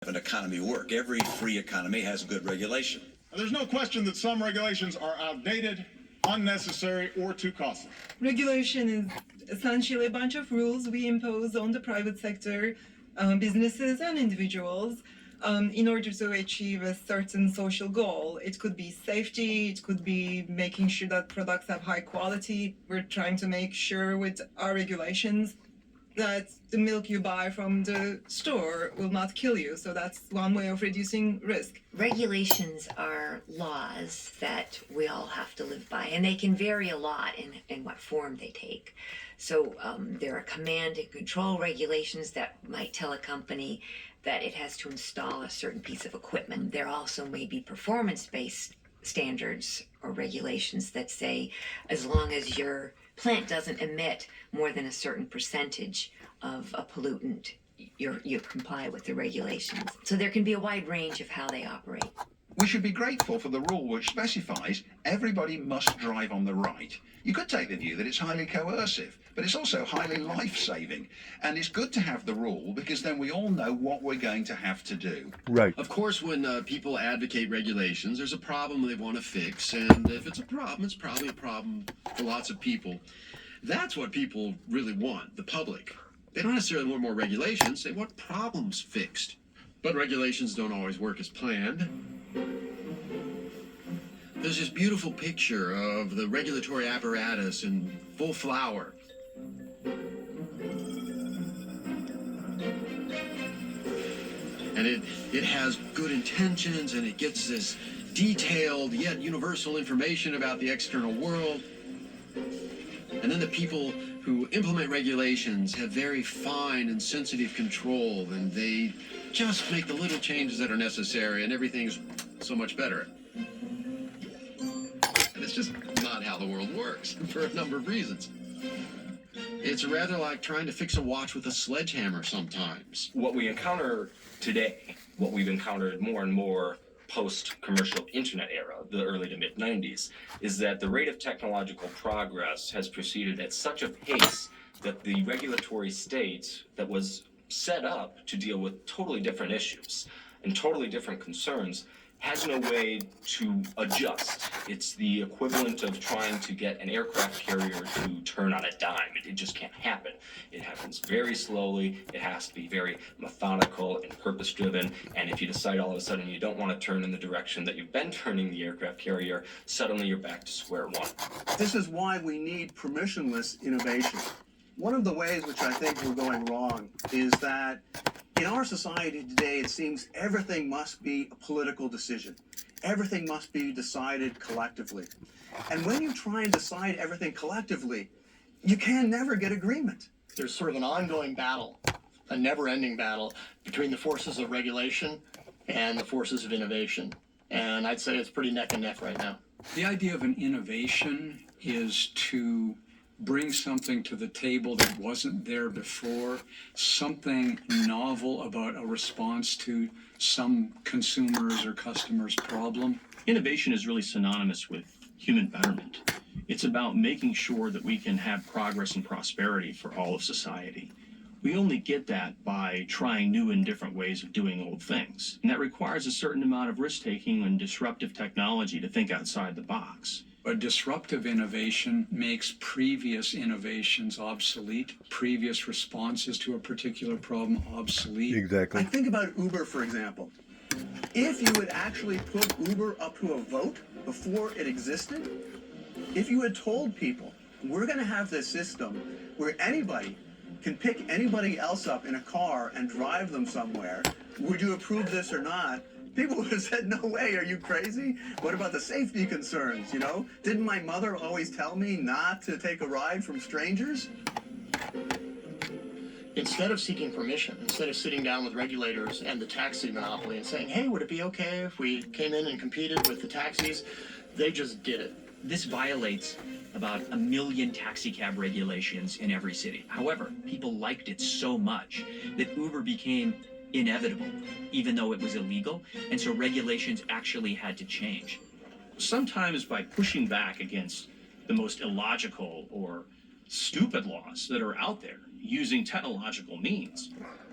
an economy work. Every free economy has good regulation. There's no question that some regulations are outdated, unnecessary, or too costly. Regulation is essentially a bunch of rules we impose on the private sector, businesses and individuals, in order to achieve a certain social goal. It could be safety, it could be making sure that products have high quality. We're trying to make sure with our regulations that the milk you buy from the store will not kill you. So that's one way of reducing risk. Regulations are laws that we all have to live by, and they can vary a lot in what form they take. So there are command and control regulations that might tell a company that it has to install a certain piece of equipment. There also may be performance-based standards or regulations that say as long as your plant doesn't emit more than a certain percentage of a pollutant, you comply with the regulations. So there can be a wide range of how they operate. We should be grateful for the rule which specifies everybody must drive on the right. You could take the view that it's highly coercive, but it's also highly life-saving. And it's good to have the rule because then we all know what we're going to have to do. Right. Of course, when people advocate regulations, there's a problem they want to fix. And if it's a problem, it's probably a problem for lots of people. That's what people really want, the public. They don't necessarily want more regulations, they want problems fixed. But regulations don't always work as planned. There's this beautiful picture of the regulatory apparatus in full flower. And it has good intentions, and it gets this detailed yet universal information about the external world. And then the people who implement regulations have very fine and sensitive control, and they just make the little changes that are necessary, and everything's so much better. And it's just not how the world works, for a number of reasons. It's rather like trying to fix a watch with a sledgehammer sometimes. What we encounter today, what we've encountered more and more post-commercial internet era, the early to mid-90s, is that the rate of technological progress has proceeded at such a pace that the regulatory state that was set up to deal with totally different issues and totally different concerns has no way to adjust. It's the equivalent of trying to get an aircraft carrier to turn on a dime. It just can't happen. It happens very slowly. It has to be very methodical and purpose-driven. And if you decide all of a sudden you don't want to turn in the direction that you've been turning the aircraft carrier, suddenly you're back to square one. This is why we need permissionless innovation. One of the ways which I think we're going wrong is that in our society today, it seems everything must be a political decision. Everything must be decided collectively. And when you try and decide everything collectively, you can never get agreement. There's sort of an ongoing battle, a never-ending battle between the forces of regulation and the forces of innovation. And I'd say it's pretty neck and neck right now. The idea of an innovation is to bring something to the table that wasn't there before, something novel about a response to some consumers or customers' problem. Innovation is really synonymous with human betterment. It's about making sure that we can have progress and prosperity for all of society. We only get that by trying new and different ways of doing old things. And that requires a certain amount of risk-taking and disruptive technology to think outside the box. A disruptive innovation makes previous innovations obsolete, previous responses to a particular problem obsolete. Exactly. I think about Uber, for example. If you had actually put Uber up to a vote before it existed, if you had told people, we're going to have this system where anybody can pick anybody else up in a car and drive them somewhere, would you approve this or not? People would have said, no way, are you crazy? What about the safety concerns, you know? Didn't my mother always tell me not to take a ride from strangers? Instead of seeking permission, instead of sitting down with regulators and the taxi monopoly and saying, hey, would it be okay if we came in and competed with the taxis? They just did it. This violates about 1 million taxi cab regulations in every city. However, people liked it so much that Uber became inevitable, even though it was illegal, and so regulations actually had to change. Sometimes by pushing back against the most illogical or stupid laws that are out there, using technological means,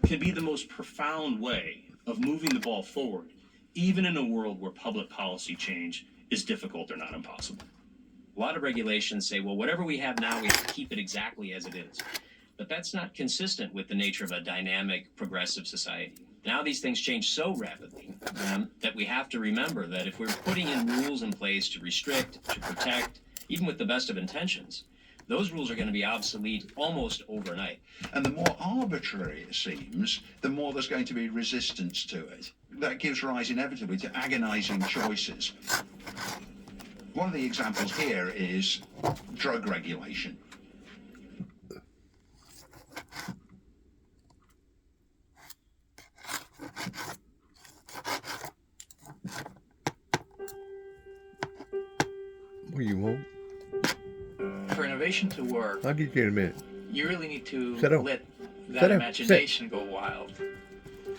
can be the most profound way of moving the ball forward, even in a world where public policy change is difficult or not impossible. A lot of regulations say, well, whatever we have now, we have to keep it exactly as it is. But that's not consistent with the nature of a dynamic, progressive society. Now these things change so rapidly that we have to remember that if we're putting in rules in place to restrict, to protect, even with the best of intentions, those rules are going to be obsolete almost overnight. And the more arbitrary it seems, the more there's going to be resistance to it. That gives rise inevitably to agonizing choices. One of the examples here is drug regulation. What do you want? For innovation to work, I'll get you in a minute. you really need to Sit down. let Sit that down. imagination go wild.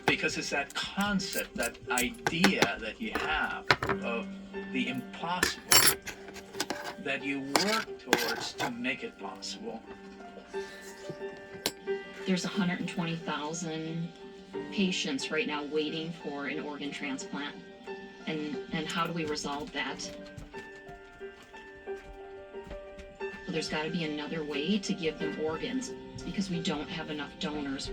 Because it's that concept, that idea that you have of the impossible that you work towards to make it possible. There's 120,000 patients right now waiting for an organ transplant. And how do we resolve that? Well, there's got to be another way to give them organs because we don't have enough donors.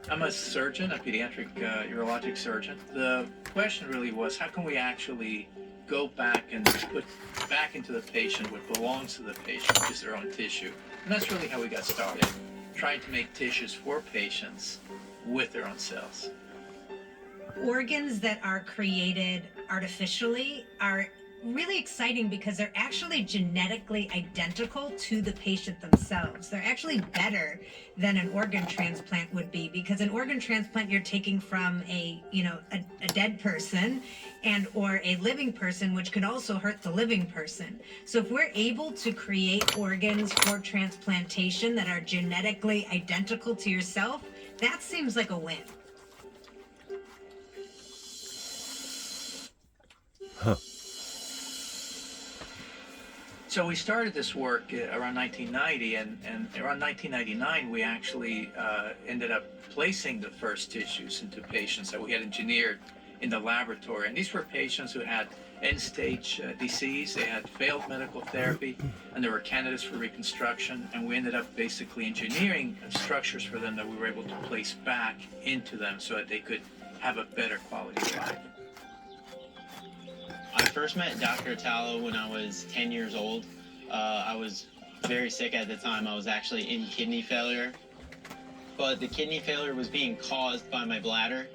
I'm a surgeon, a pediatric urologic surgeon. The question really was, how can we actually go back and put back into the patient what belongs to the patient, which is their own tissue? And that's really how we got started, trying to make tissues for patients with their own cells. Organs that are created artificially are really exciting because they're actually genetically identical to the patient themselves. They're actually better than an organ transplant would be, because an organ transplant you're taking from a dead person and or a living person, which could also hurt the living person. So if we're able to create organs for transplantation that are genetically identical to yourself, that seems like a win. Huh. So we started this work around 1990, and around 1999 we actually ended up placing the first tissues into patients that we had engineered in the laboratory. And these were patients who had end-stage disease, they had failed medical therapy, and they were candidates for reconstruction. And we ended up basically engineering structures for them that we were able to place back into them so that they could have a better quality of life. I first met Dr. Tallo when I was 10 years old. I was very sick at the time. I was actually in kidney failure. But the kidney failure was being caused by my bladder.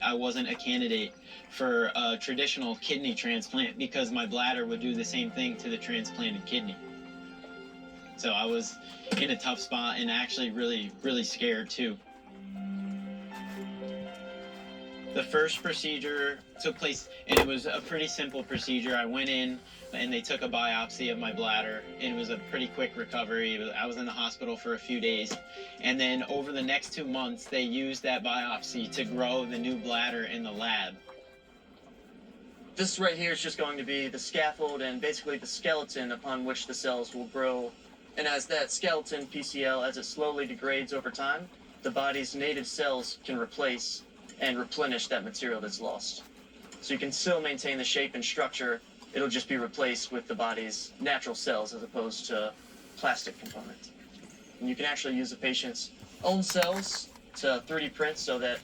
I wasn't a candidate for a traditional kidney transplant because my bladder would do the same thing to the transplanted kidney. So I was in a tough spot and actually really scared too. The first procedure took place, and it was a pretty simple procedure. I went in, and they took a biopsy of my bladder, and it was a pretty quick recovery. I was in the hospital for a few days, and then over the next 2 months, they used that biopsy to grow the new bladder in the lab. This right here is just going to be the scaffold and basically the skeleton upon which the cells will grow. And as that skeleton, PCL, as it slowly degrades over time, the body's native cells can replace and replenish that material that's lost. So you can still maintain the shape and structure. It'll just be replaced with the body's natural cells as opposed to plastic components. And you can actually use the patient's own cells to 3D print so that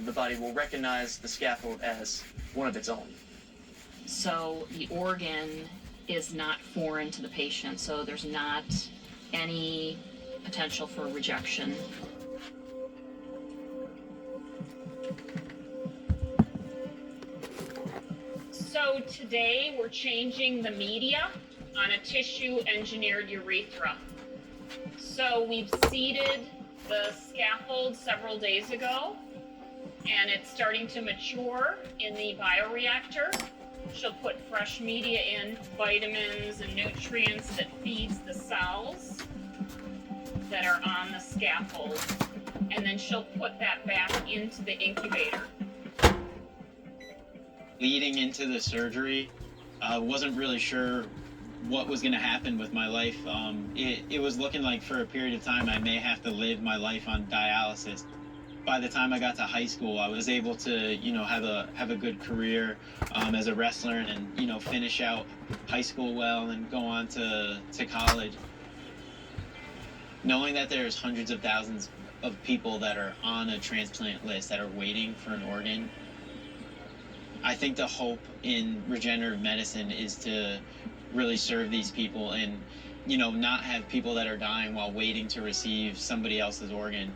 the body will recognize the scaffold as one of its own. So the organ is not foreign to the patient, so there's not any potential for rejection. So today we're changing the media on a tissue-engineered urethra. So we've seeded the scaffold several days ago, and it's starting to mature in the bioreactor. She'll put fresh media in, vitamins and nutrients that feeds the cells that are on the scaffold, and then she'll put that back into the incubator. Leading into the surgery, I wasn't really sure what was going to happen with my life. It was looking like for a period of time I may have to live my life on dialysis. By the time I got to high school, I was able to, have a good career as a wrestler and, finish out high school well and go on to college. Knowing that there's hundreds of thousands of people that are on a transplant list that are waiting for an organ, I think the hope in regenerative medicine is to really serve these people and, not have people that are dying while waiting to receive somebody else's organ.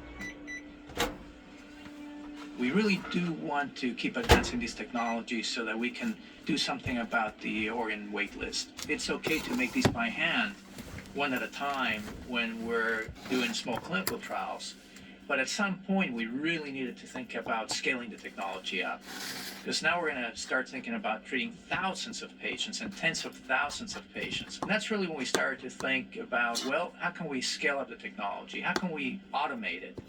We really do want to keep advancing these technologies so that we can do something about the organ wait list. It's okay to make these by hand, one at a time, when we're doing small clinical trials. But at some point, we really needed to think about scaling the technology up. Because now we're going to start thinking about treating thousands of patients and tens of thousands of patients. And that's really when we started to think about, well, how can we scale up the technology? How can we automate it?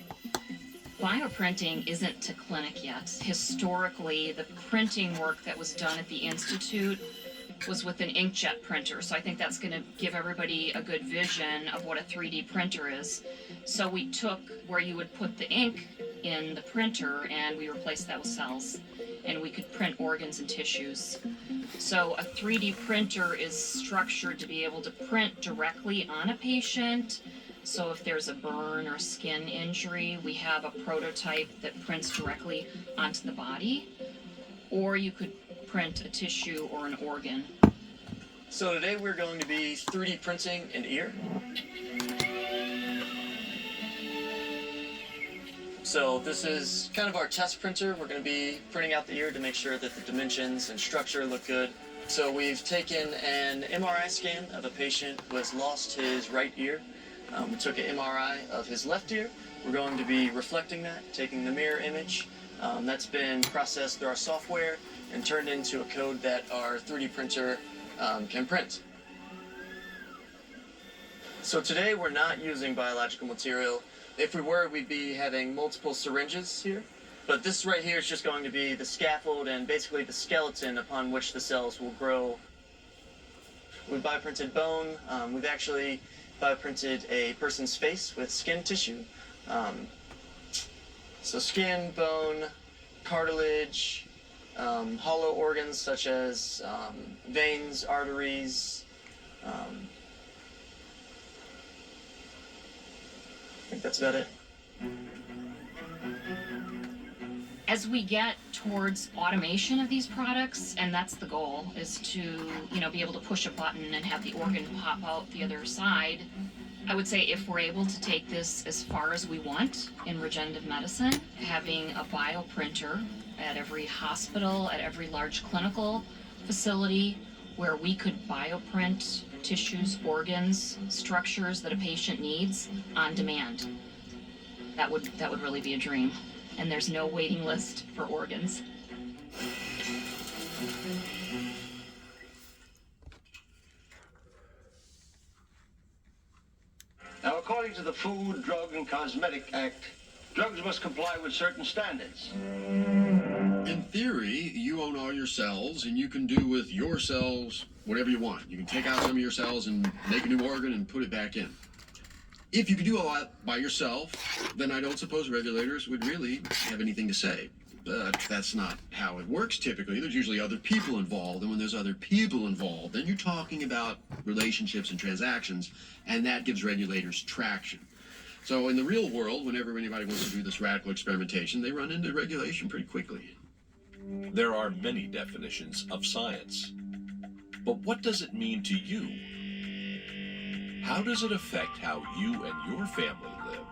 Bioprinting isn't to clinic yet. Historically, the printing work that was done at the Institute was with an inkjet printer. So I think that's going to give everybody a good vision of what a 3D printer is. So we took where you would put the ink in the printer and we replaced that with cells. And we could print organs and tissues. So a 3D printer is structured to be able to print directly on a patient. So if there's a burn or skin injury, we have a prototype that prints directly onto the body. Or you could print a tissue or an organ. So today we're going to be 3D printing an ear. So this is kind of our test printer. We're going to be printing out the ear to make sure that the dimensions and structure look good. So we've taken an MRI scan of a patient who has lost his right ear. We took an MRI of his left ear. We're going to be reflecting that, taking the mirror image. That's been processed through our software and turned into a code that our 3D printer can print. So today we're not using biological material. If we were, we'd be having multiple syringes here. But this right here is just going to be the scaffold and basically the skeleton upon which the cells will grow. We've bioprinted bone. We've actually bioprinted a person's face with skin tissue. So skin, bone, cartilage, hollow organs such as veins, arteries. I think that's about it. As we get towards automation of these products, and that's the goal, is to, be able to push a button and have the organ pop out the other side. I would say if we're able to take this as far as we want in regenerative medicine, having a bioprinter at every hospital, at every large clinical facility, where we could bioprint tissues, organs, structures that a patient needs on demand. That would really be a dream. And there's no waiting list for organs. Now, according to the Food, Drug, and Cosmetic Act, drugs must comply with certain standards. In theory, you own all your cells, and you can do with your cells whatever you want. You can take out some of your cells and make a new organ and put it back in. If you could do all that by yourself, then I don't suppose regulators would really have anything to say. But that's not how it works typically. There's usually other people involved, and when there's other people involved, then you're talking about relationships and transactions, and that gives regulators traction. So in the real world, whenever anybody wants to do this radical experimentation, they run into regulation pretty quickly. There are many definitions of science. But what does it mean to you? How does it affect how you and your family live?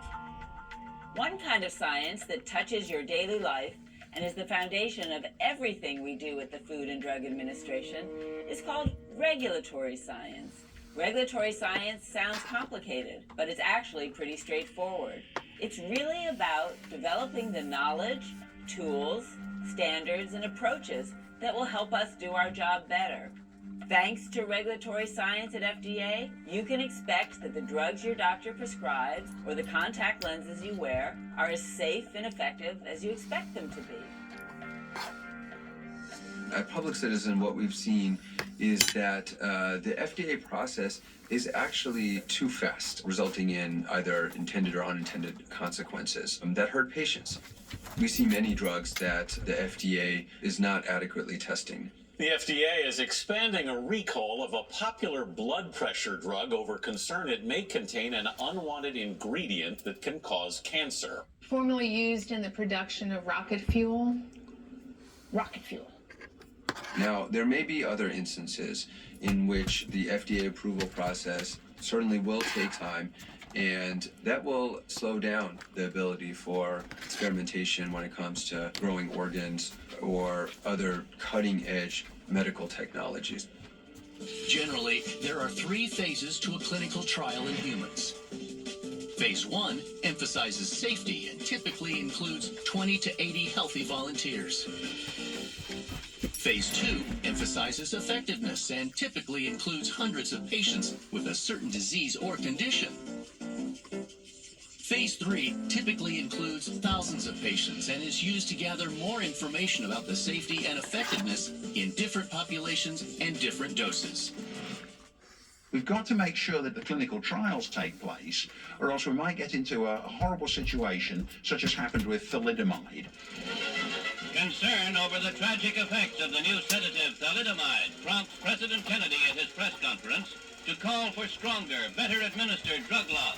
One kind of science that touches your daily life and is the foundation of everything we do at the Food and Drug Administration is called regulatory science. Regulatory science sounds complicated, but it's actually pretty straightforward. It's really about developing the knowledge, tools, standards, and approaches that will help us do our job better. Thanks to regulatory science at FDA, you can expect that the drugs your doctor prescribes or the contact lenses you wear are as safe and effective as you expect them to be. At Public Citizen, what we've seen is that the FDA process is actually too fast, resulting in either intended or unintended consequences that hurt patients. We see many drugs that the FDA is not adequately testing. The FDA is expanding a recall of a popular blood pressure drug over concern it may contain an unwanted ingredient that can cause cancer. Formerly used in the production of rocket fuel. Rocket fuel. Now, there may be other instances in which the FDA approval process certainly will take time, and that will slow down the ability for experimentation when it comes to growing organs or other cutting-edge medical technologies. Generally, there are 3 phases to a clinical trial in humans. Phase 1 emphasizes safety and typically includes 20 to 80 healthy volunteers. Phase 2 emphasizes effectiveness and typically includes hundreds of patients with a certain disease or condition. Phase 3 typically includes thousands of patients and is used to gather more information about the safety and effectiveness in different populations and different doses. We've got to make sure that the clinical trials take place, or else we might get into a horrible situation, such as happened with thalidomide. Concern over the tragic effects of the new sedative thalidomide prompts President Kennedy at his press conference to call for stronger, better administered drug laws.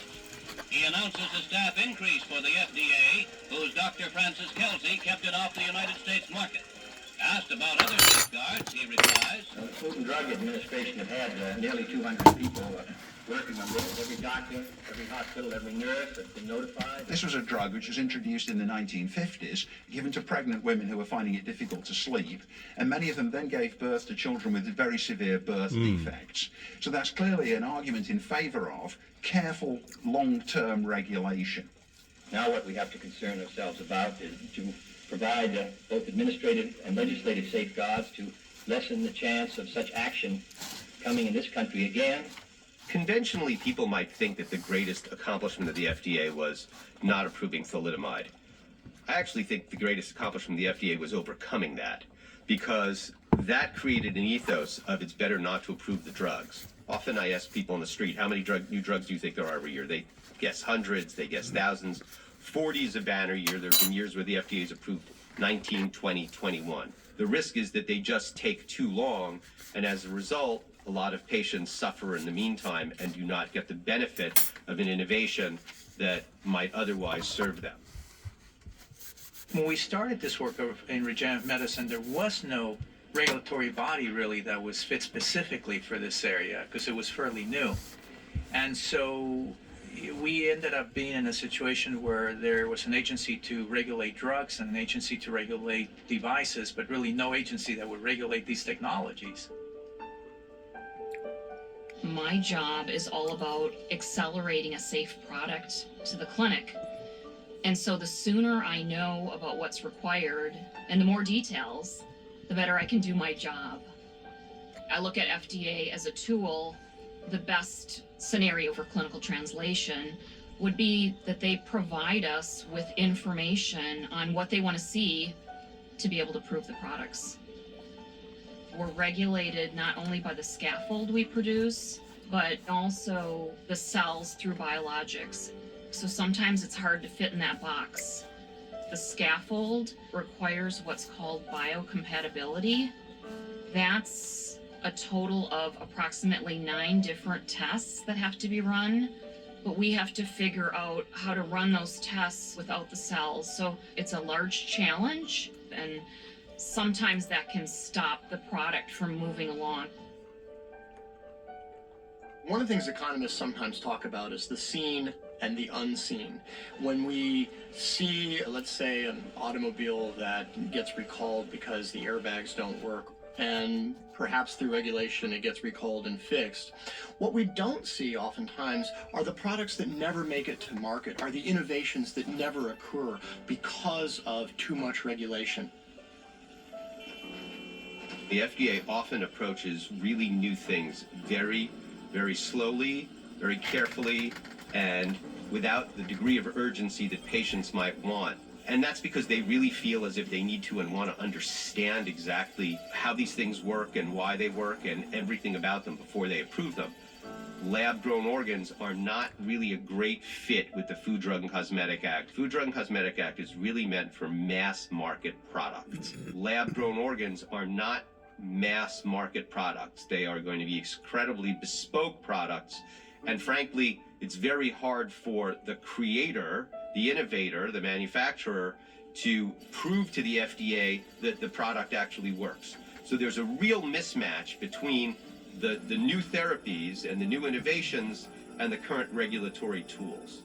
He announces a staff increase for the FDA, whose Dr. Francis Kelsey kept it off the United States market. Asked about other safeguards, he replies, The Food and Drug Administration have had nearly 200 people working on this. Every doctor, every hospital, every nurse has been notified. This was a drug which was introduced in the 1950s, given to pregnant women who were finding it difficult to sleep, and many of them then gave birth to children with very severe birth defects. So that's clearly an argument in favor of careful long-term regulation. Now what we have to concern ourselves about is to provide both administrative and legislative safeguards to lessen the chance of such action coming in this country again. Conventionally, people might think that the greatest accomplishment of the FDA was not approving thalidomide. I actually think the greatest accomplishment of the FDA was overcoming that, because that created an ethos of it's better not to approve the drugs. Often I ask people on the street, how many new drugs do you think there are every year? They guess hundreds, they guess thousands. 40 is a banner year. There have been years where the FDA has approved 19, 20, 21. The risk is that they just take too long, and as a result, a lot of patients suffer in the meantime and do not get the benefit of an innovation that might otherwise serve them. When we started this work in regenerative medicine, there was no regulatory body really that was fit specifically for this area because it was fairly new. And so we ended up being in a situation where there was an agency to regulate drugs and an agency to regulate devices, but really no agency that would regulate these technologies. My job is all about accelerating a safe product to the clinic. And so the sooner I know about what's required and the more details, the better I can do my job. I look at FDA as a tool. The best scenario for clinical translation would be that they provide us with information on what they want to see to be able to prove the products. We're regulated not only by the scaffold we produce, but also the cells through biologics. So sometimes it's hard to fit in that box. The scaffold requires what's called biocompatibility. That's a total of approximately 9 different tests that have to be run, but we have to figure out how to run those tests without the cells. So it's a large challenge, and sometimes that can stop the product from moving along. One of the things economists sometimes talk about is the seen and the unseen. When we see, let's say, an automobile that gets recalled because the airbags don't work, and perhaps through regulation it gets recalled and fixed, what we don't see oftentimes are the products that never make it to market, are the innovations that never occur because of too much regulation. The FDA often approaches really new things very, very slowly, very carefully, and without the degree of urgency that patients might want. And that's because they really feel as if they need to and want to understand exactly how these things work and why they work and everything about them before they approve them. Lab-grown organs are not really a great fit with the Food, Drug, and Cosmetic Act. Food, Drug, and Cosmetic Act is really meant for mass market products. Lab-grown organs are not mass market products. They are going to be incredibly bespoke products. And frankly, it's very hard for the creator, the innovator, the manufacturer, to prove to the FDA that the product actually works. So there's a real mismatch between the new therapies and the new innovations and the current regulatory tools.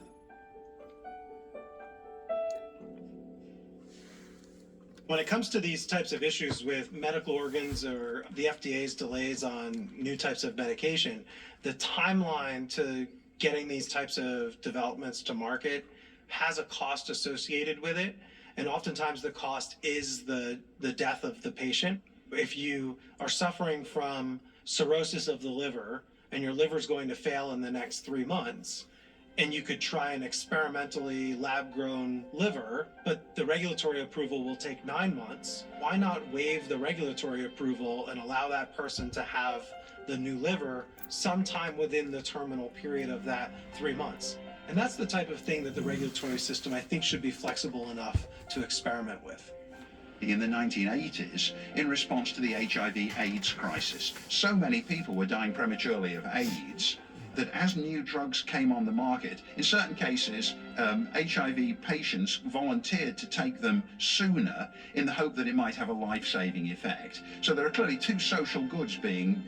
When it comes to these types of issues with medical organs or the FDA's delays on new types of medication, the timeline to getting these types of developments to market has a cost associated with it. And oftentimes the cost is the death of the patient. If you are suffering from cirrhosis of the liver and your liver is going to fail in the next 3 months, and you could try an experimentally lab-grown liver, but the regulatory approval will take 9 months. Why not waive the regulatory approval and allow that person to have the new liver sometime within the terminal period of that 3 months? And that's the type of thing that the regulatory system, I think, should be flexible enough to experiment with. In the 1980s, in response to the HIV/AIDS crisis, so many people were dying prematurely of AIDS that as new drugs came on the market, in certain cases, HIV patients volunteered to take them sooner in the hope that it might have a life-saving effect. So there are clearly two social goods being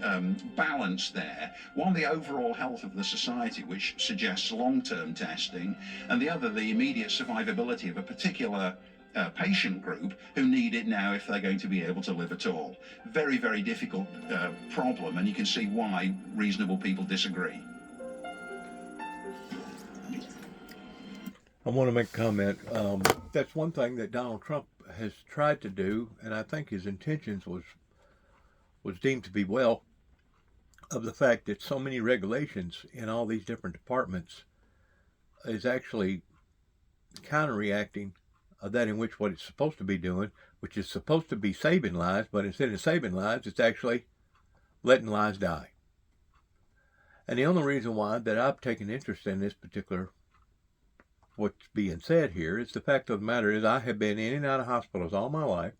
balanced there. One, the overall health of the society, which suggests long-term testing, and the other, the immediate survivability of a particular patient group who need it now if they're going to be able to live at all. Very, very difficult problem, and you can see why reasonable people disagree. I want to make a comment. That's one thing that Donald Trump has tried to do, and I think his intentions was deemed to be well, of the fact that so many regulations in all these different departments is actually counteracting that in which what it's supposed to be doing, which is supposed to be saving lives, but instead of saving lives, it's actually letting lives die. And the only reason why that I've taken interest in this particular what's being said here is the fact of the matter is I have been in and out of hospitals all my life,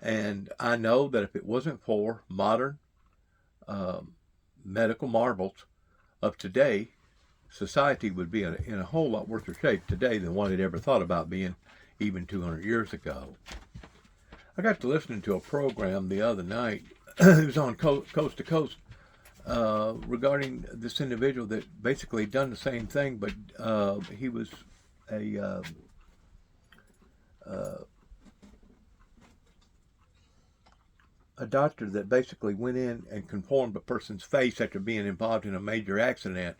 and I know that if it wasn't for modern medical marvels of today, society would be in a whole lot worse shape today than what it ever thought about being even 200 years ago. I got to listening to a program the other night. It was on Coast to Coast, regarding this individual that basically done the same thing, but he was a doctor that basically went in and conformed a person's face after being involved in a major accident,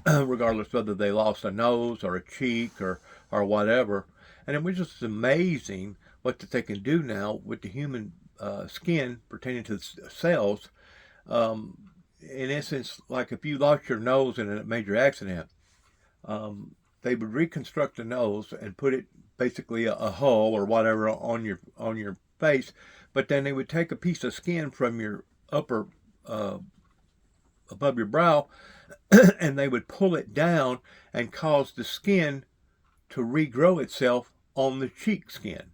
regardless whether they lost a nose or a cheek or whatever. And it was just amazing what that they can do now with the human skin pertaining to cells. In essence, like if you lost your nose in a major accident, they would reconstruct the nose and put it basically a hull or whatever on your face, but then they would take a piece of skin from your upper above your brow and they would pull it down and cause the skin to regrow itself on the cheek skin.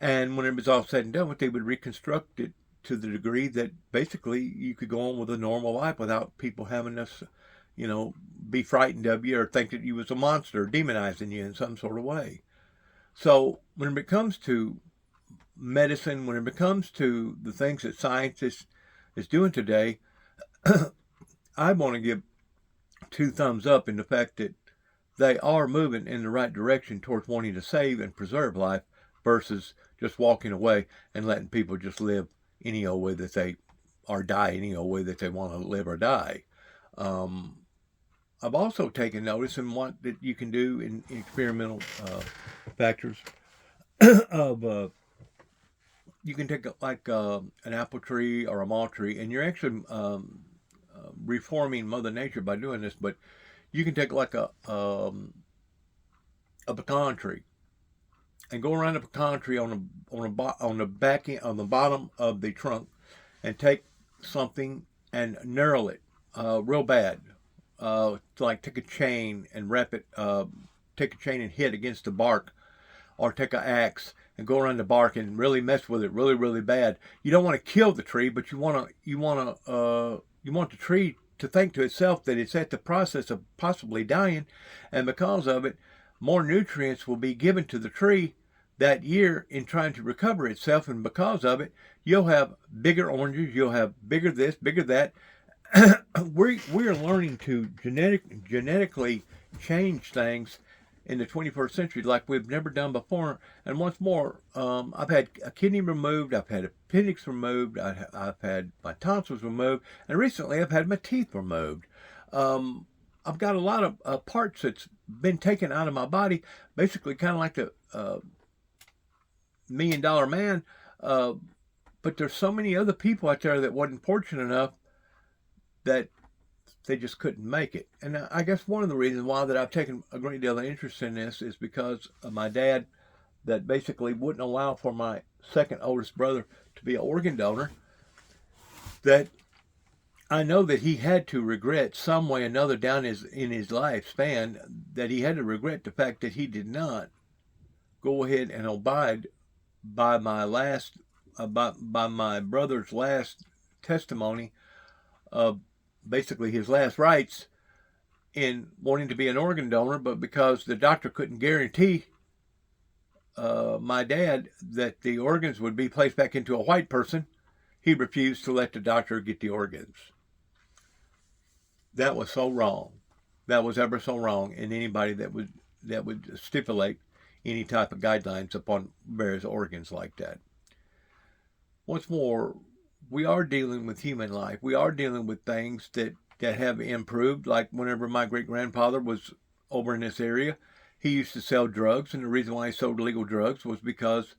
And when it was all said and done, what they would reconstruct it to the degree that basically you could go on with a normal life without people having this, be frightened of you or think that you was a monster, demonizing you in some sort of way. So when it comes to medicine, when it comes to the things that science is doing today, I want to give 2 thumbs up in the fact that they are moving in the right direction towards wanting to save and preserve life versus just walking away and letting people just live any old way that they, or die any old way that they want to live or die. I've also taken notice in what that you can do in experimental factors of you can take like an apple tree or a malt tree, and you're actually reforming Mother Nature by doing this. But you can take like a pecan tree, and go around the pecan tree on the back end, on the bottom of the trunk, and take something and knurl it real bad. Like take a chain and wrap it. Take a chain and hit against the bark, or take an axe and go around the bark and really mess with it really, really bad. You don't want to kill the tree, but you want the tree to think to itself that it's at the process of possibly dying, and because of it, more nutrients will be given to the tree that year in trying to recover itself, and because of it, you'll have bigger oranges, you'll have bigger this, bigger that. We're learning to genetically change things in the 21st century like we've never done before. And once more, I've had a kidney removed, I've had appendix removed, I've had my tonsils removed, and recently I've had my teeth removed. I've got a lot of parts that's been taken out of my body, basically kind of like the $1 Million Man. But there's so many other people out there that wasn't fortunate enough that they just couldn't make it. And I guess one of the reasons why that I've taken a great deal of interest in this is because of my dad, that basically wouldn't allow for my second oldest brother to be an organ donor. That I know that he had to regret some way or another in his lifespan, that he had to regret the fact that he did not go ahead and abide by my brother's last testimony of basically his last rites in wanting to be an organ donor, but because the doctor couldn't guarantee my dad that the organs would be placed back into a white person, he refused to let the doctor get the organs. That was so wrong. That was ever so wrong in anybody that would stipulate any type of guidelines upon various organs like that. Once more, we are dealing with human life. We are dealing with things that have improved. Like whenever my great-grandfather was over in this area, he used to sell drugs, and the reason why he sold legal drugs was because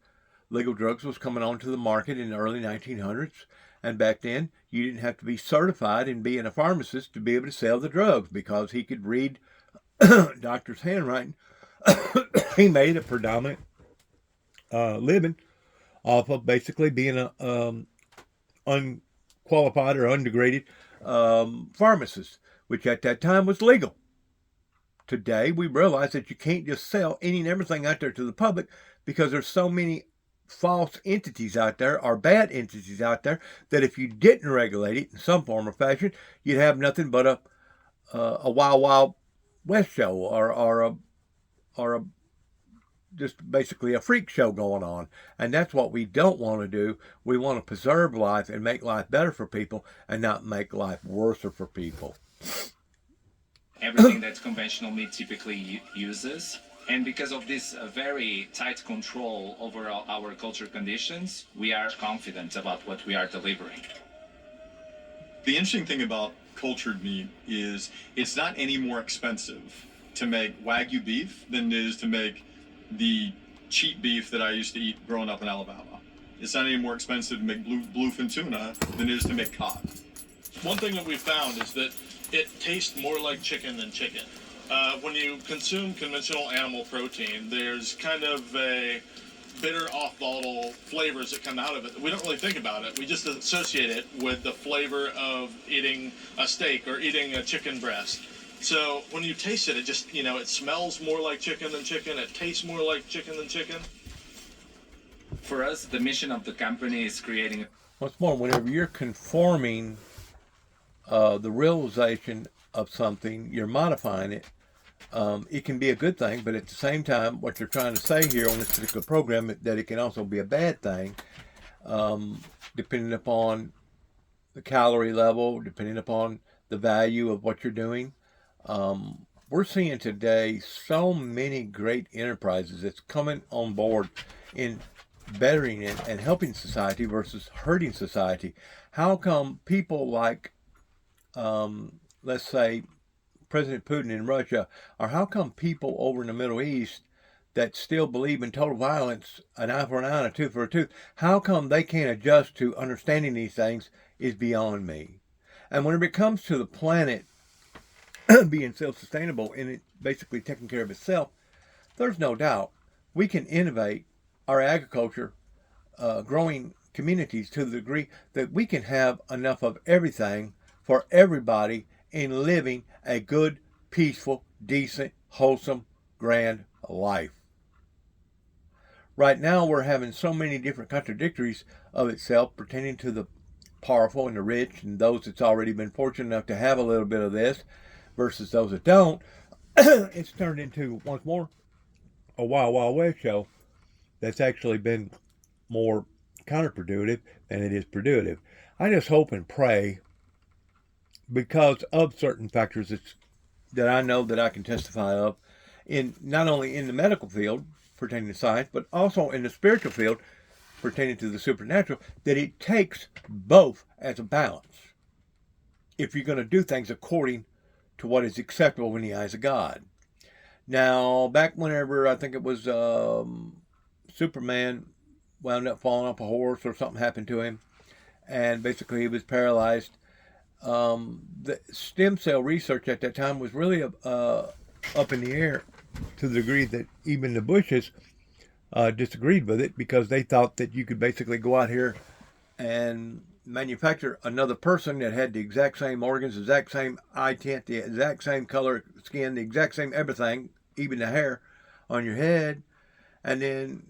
legal drugs was coming onto the market in the early 1900s, and back then you didn't have to be certified and being a pharmacist to be able to sell the drugs, because he could read doctor's handwriting. He made a predominant living off of basically being a unqualified or undegraded pharmacist, which at that time was legal. Today, we realize that you can't just sell any and everything out there to the public, because there's so many false entities out there, or bad entities out there, that if you didn't regulate it in some form or fashion, you'd have nothing but a wild, wild west show, or a just basically a freak show going on. And that's what we don't want to do. We want to preserve life and make life better for people, and not make life worse for people. Everything that conventional meat typically uses. And because of this very tight control over our culture conditions, we are confident about what we are delivering. The interesting thing about cultured meat is it's not any more expensive to make Wagyu beef than it is to make the cheap beef that I used to eat growing up in Alabama. It's not any more expensive to make bluefin tuna than it is to make cod. One thing that we found is that it tastes more like chicken than chicken. When you consume conventional animal protein, there's kind of a bitter, off-volatile flavors that come out of it. We don't really think about it. We just associate it with the flavor of eating a steak or eating a chicken breast. So when you taste it, it just, it smells more like chicken than chicken. It tastes more like chicken than chicken. For us, the mission of the company is creating... Once more, whenever you're conforming the realization of something, you're modifying it. It can be a good thing, but at the same time, what you're trying to say here on this particular program, that it can also be a bad thing, depending upon the calorie level, depending upon the value of what you're doing. We're seeing today so many great enterprises that's coming on board in bettering it and helping society versus hurting society. How come people like, let's say, President Putin in Russia, or how come people over in the Middle East that still believe in total violence, an eye for an eye and a tooth for a tooth, how come they can't adjust to understanding these things is beyond me. And when it comes to the planet being self-sustainable and it basically taking care of itself, there's no doubt we can innovate our agriculture, growing communities to the degree that we can have enough of everything for everybody in living a good, peaceful, decent, wholesome, grand life. Right now, we're having so many different contradictories of itself pertaining to the powerful and the rich and those that's already been fortunate enough to have a little bit of this versus those that don't. It's turned into, once more, a Wild Wild West show that's actually been more counterproductive than it is produtive. I just hope and pray, because of certain factors that I know that I can testify of, in not only in the medical field pertaining to science, but also in the spiritual field pertaining to the supernatural, that it takes both as a balance if you're going to do things according to what is acceptable in the eyes of God. Now, back whenever, I think it was Superman wound up falling off a horse or something happened to him, and basically he was paralyzed. The stem cell research at that time was really up in the air, to the degree that even the Bushes disagreed with it, because they thought that you could basically go out here and manufacture another person that had the exact same organs, the exact same eye tint, the exact same color skin, the exact same everything, even the hair on your head, and then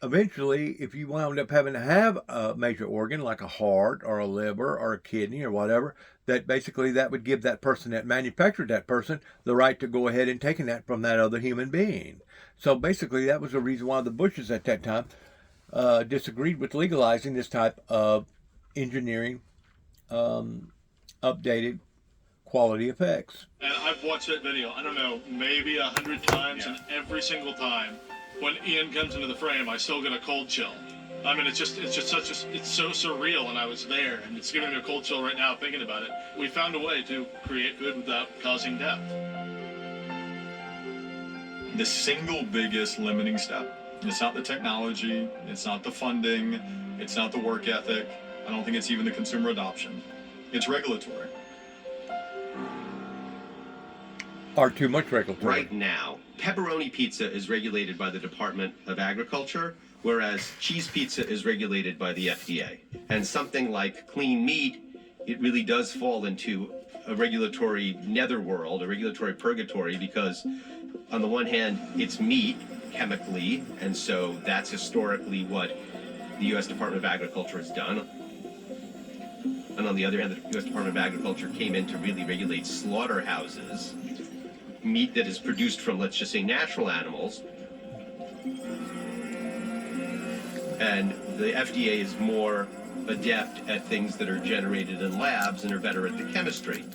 eventually, if you wound up having to have a major organ like a heart or a liver or a kidney or whatever, that basically that would give that person that manufactured that person the right to go ahead and taking that from that other human being. So basically, that was the reason why the Bushes at that time disagreed with legalizing this type of engineering updated quality effects. And I've watched that video, I don't know, maybe 100 times, and every single time when Ian comes into the frame, I still get a cold chill. I mean, it's so surreal, and I was there, and it's giving me a cold chill right now thinking about it. We found a way to create good without causing death. The single biggest limiting step, it's not the technology, it's not the funding, it's not the work ethic, I don't think it's even the consumer adoption. It's regulatory. Or too much regulatory. Right now, pepperoni pizza is regulated by the Department of Agriculture, whereas cheese pizza is regulated by the FDA. And something like clean meat, it really does fall into a regulatory netherworld, a regulatory purgatory, because on the one hand, it's meat chemically, and so that's historically what the U.S. Department of Agriculture has done. And on the other hand, the U.S. Department of Agriculture came in to really regulate slaughterhouses, meat that is produced from, let's just say, natural animals. And the FDA is more adept at things that are generated in labs and are better at the chemistry.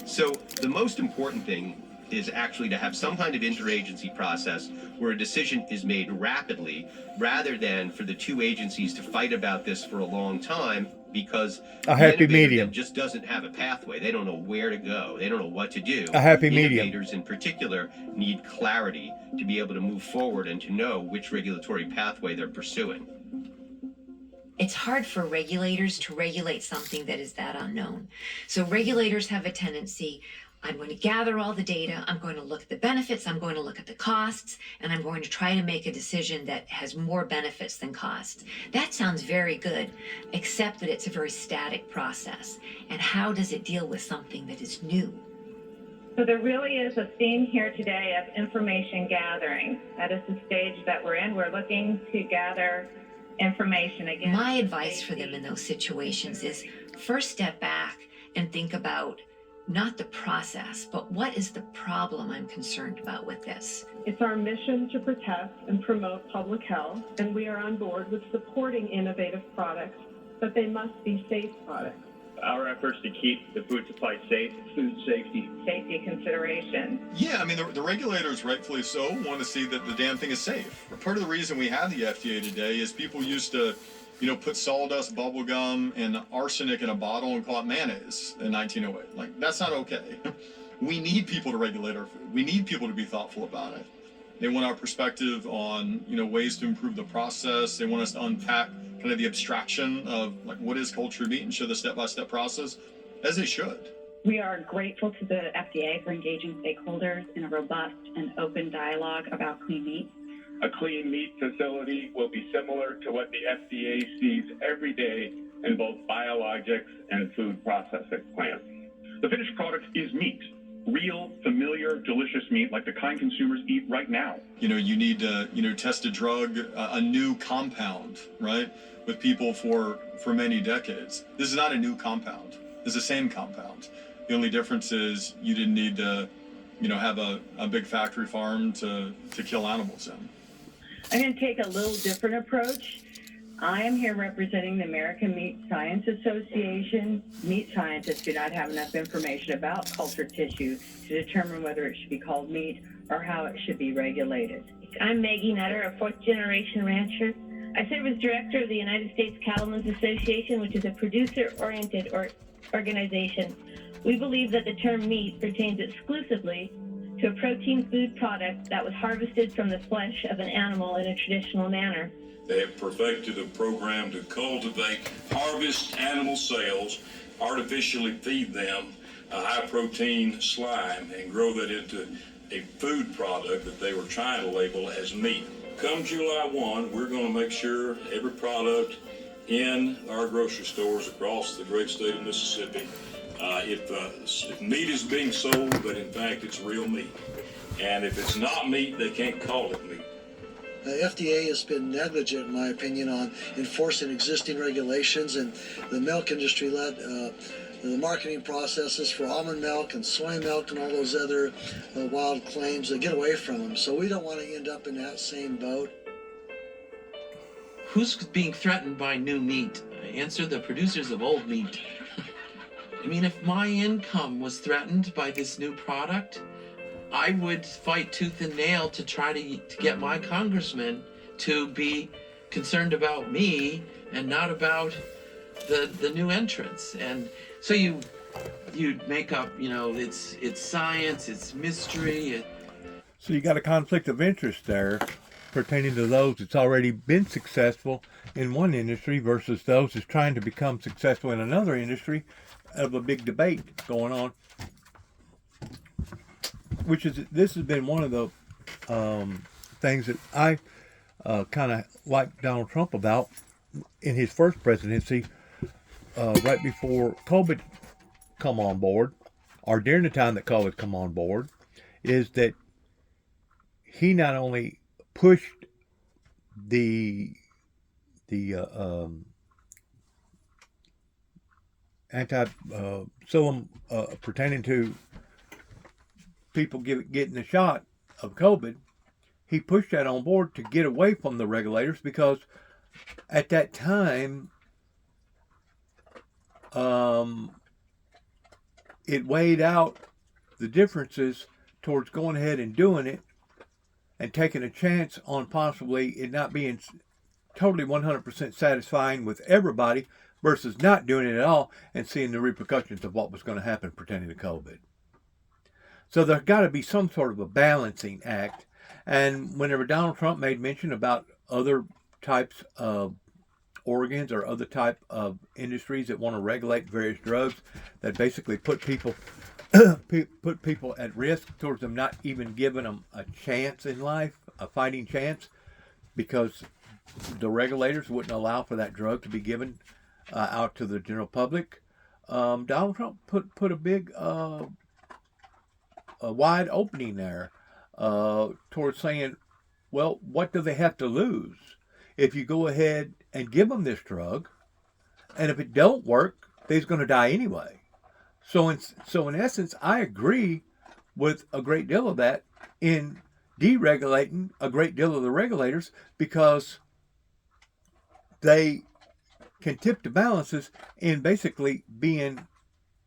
So the most important thing is actually to have some kind of interagency process where a decision is made rapidly, rather than for the two agencies to fight about this for a long time, because a happy the medium just doesn't have a pathway. They don't know where to go. They don't know what to do. A happy medium. Innovators in particular need clarity to be able to move forward and to know which regulatory pathway they're pursuing. It's hard for regulators to regulate something that is that unknown. So regulators have a tendency, I'm going to gather all the data, I'm going to look at the benefits, I'm going to look at the costs, and I'm going to try to make a decision that has more benefits than costs. That sounds very good, except that it's a very static process. And how does it deal with something that is new? So there really is a theme here today of information gathering. That is the stage that we're in. We're looking to gather information again. My advice for them in those situations is first step back and think about not the process, but what is the problem I'm concerned about with this? It's our mission to protect and promote public health, and we are on board with supporting innovative products, but they must be safe products. Our efforts to keep the food supply safe, food safety. Safety consideration. Yeah, I mean, the regulators, rightfully so, want to see that the damn thing is safe. Part of the reason we have the FDA today is people used to, put sawdust, bubble gum, and arsenic in a bottle and call it mayonnaise in 1908. Like, that's not okay. We need people to regulate our food. We need people to be thoughtful about it. They want our perspective on, ways to improve the process. They want us to unpack kind of the abstraction of, like, what is cultured meat and show the step-by-step process, as they should. We are grateful to the FDA for engaging stakeholders in a robust and open dialogue about clean meat. A clean meat facility will be similar to what the FDA sees every day in both biologics and food processing plants. The finished product is meat. Real, familiar, delicious meat like the kind consumers eat right now. You need to, test a drug, a new compound, right, with people for many decades. This is not a new compound. It's the same compound. The only difference is you didn't need to, have a big factory farm to kill animals in. I'm going to take a little different approach. I am here representing the American Meat Science Association. Meat scientists do not have enough information about cultured tissue to determine whether it should be called meat or how it should be regulated. I'm Maggie Nutter, a fourth-generation rancher. I serve as director of the United States Cattlemen's Association, which is a producer-oriented organization. We believe that the term meat pertains exclusively to a protein food product that was harvested from the flesh of an animal in a traditional manner. They have perfected a program to cultivate, harvest animal cells, artificially feed them a high-protein slime, and grow that into a food product that they were trying to label as meat. Come July 1, we're going to make sure every product in our grocery stores across the great state of Mississippi, if meat is being sold, but in fact it's real meat. And if it's not meat, they can't call it meat. The FDA has been negligent, in my opinion, on enforcing existing regulations, and the milk industry led the marketing processes for almond milk and soy milk and all those other wild claims that get away from them. So we don't want to end up in that same boat. Who's being threatened by new meat? Answer the producers of old meat. I mean, if my income was threatened by this new product, I would fight tooth and nail to try to get my congressman to be concerned about me and not about the new entrants. And so you make up, it's science, it's mystery. So you got a conflict of interest there pertaining to those that's already been successful in one industry versus those that's trying to become successful in another industry, of a big debate going on. This has been one of the things that I kind of like Donald Trump about in his first presidency, right before COVID come on board, or during the time that COVID come on board, is that he not only pushed the anti-psyllum pertaining to people getting the shot of COVID, he pushed that on board to get away from the regulators, because at that time it weighed out the differences towards going ahead and doing it and taking a chance on possibly it not being totally 100% satisfying with everybody versus not doing it at all and seeing the repercussions of what was going to happen pertaining to COVID. So there's got to be some sort of a balancing act. And whenever Donald Trump made mention about other types of organs or other type of industries that want to regulate various drugs that basically put people at risk towards them not even giving them a chance in life, a fighting chance, because the regulators wouldn't allow for that drug to be given out to the general public. Donald Trump put a big a wide opening there towards saying, well, what do they have to lose if you go ahead and give them this drug, and if it don't work, they're going to die anyway. So in essence, I agree with a great deal of that in deregulating a great deal of the regulators, because they can tip the balances in basically being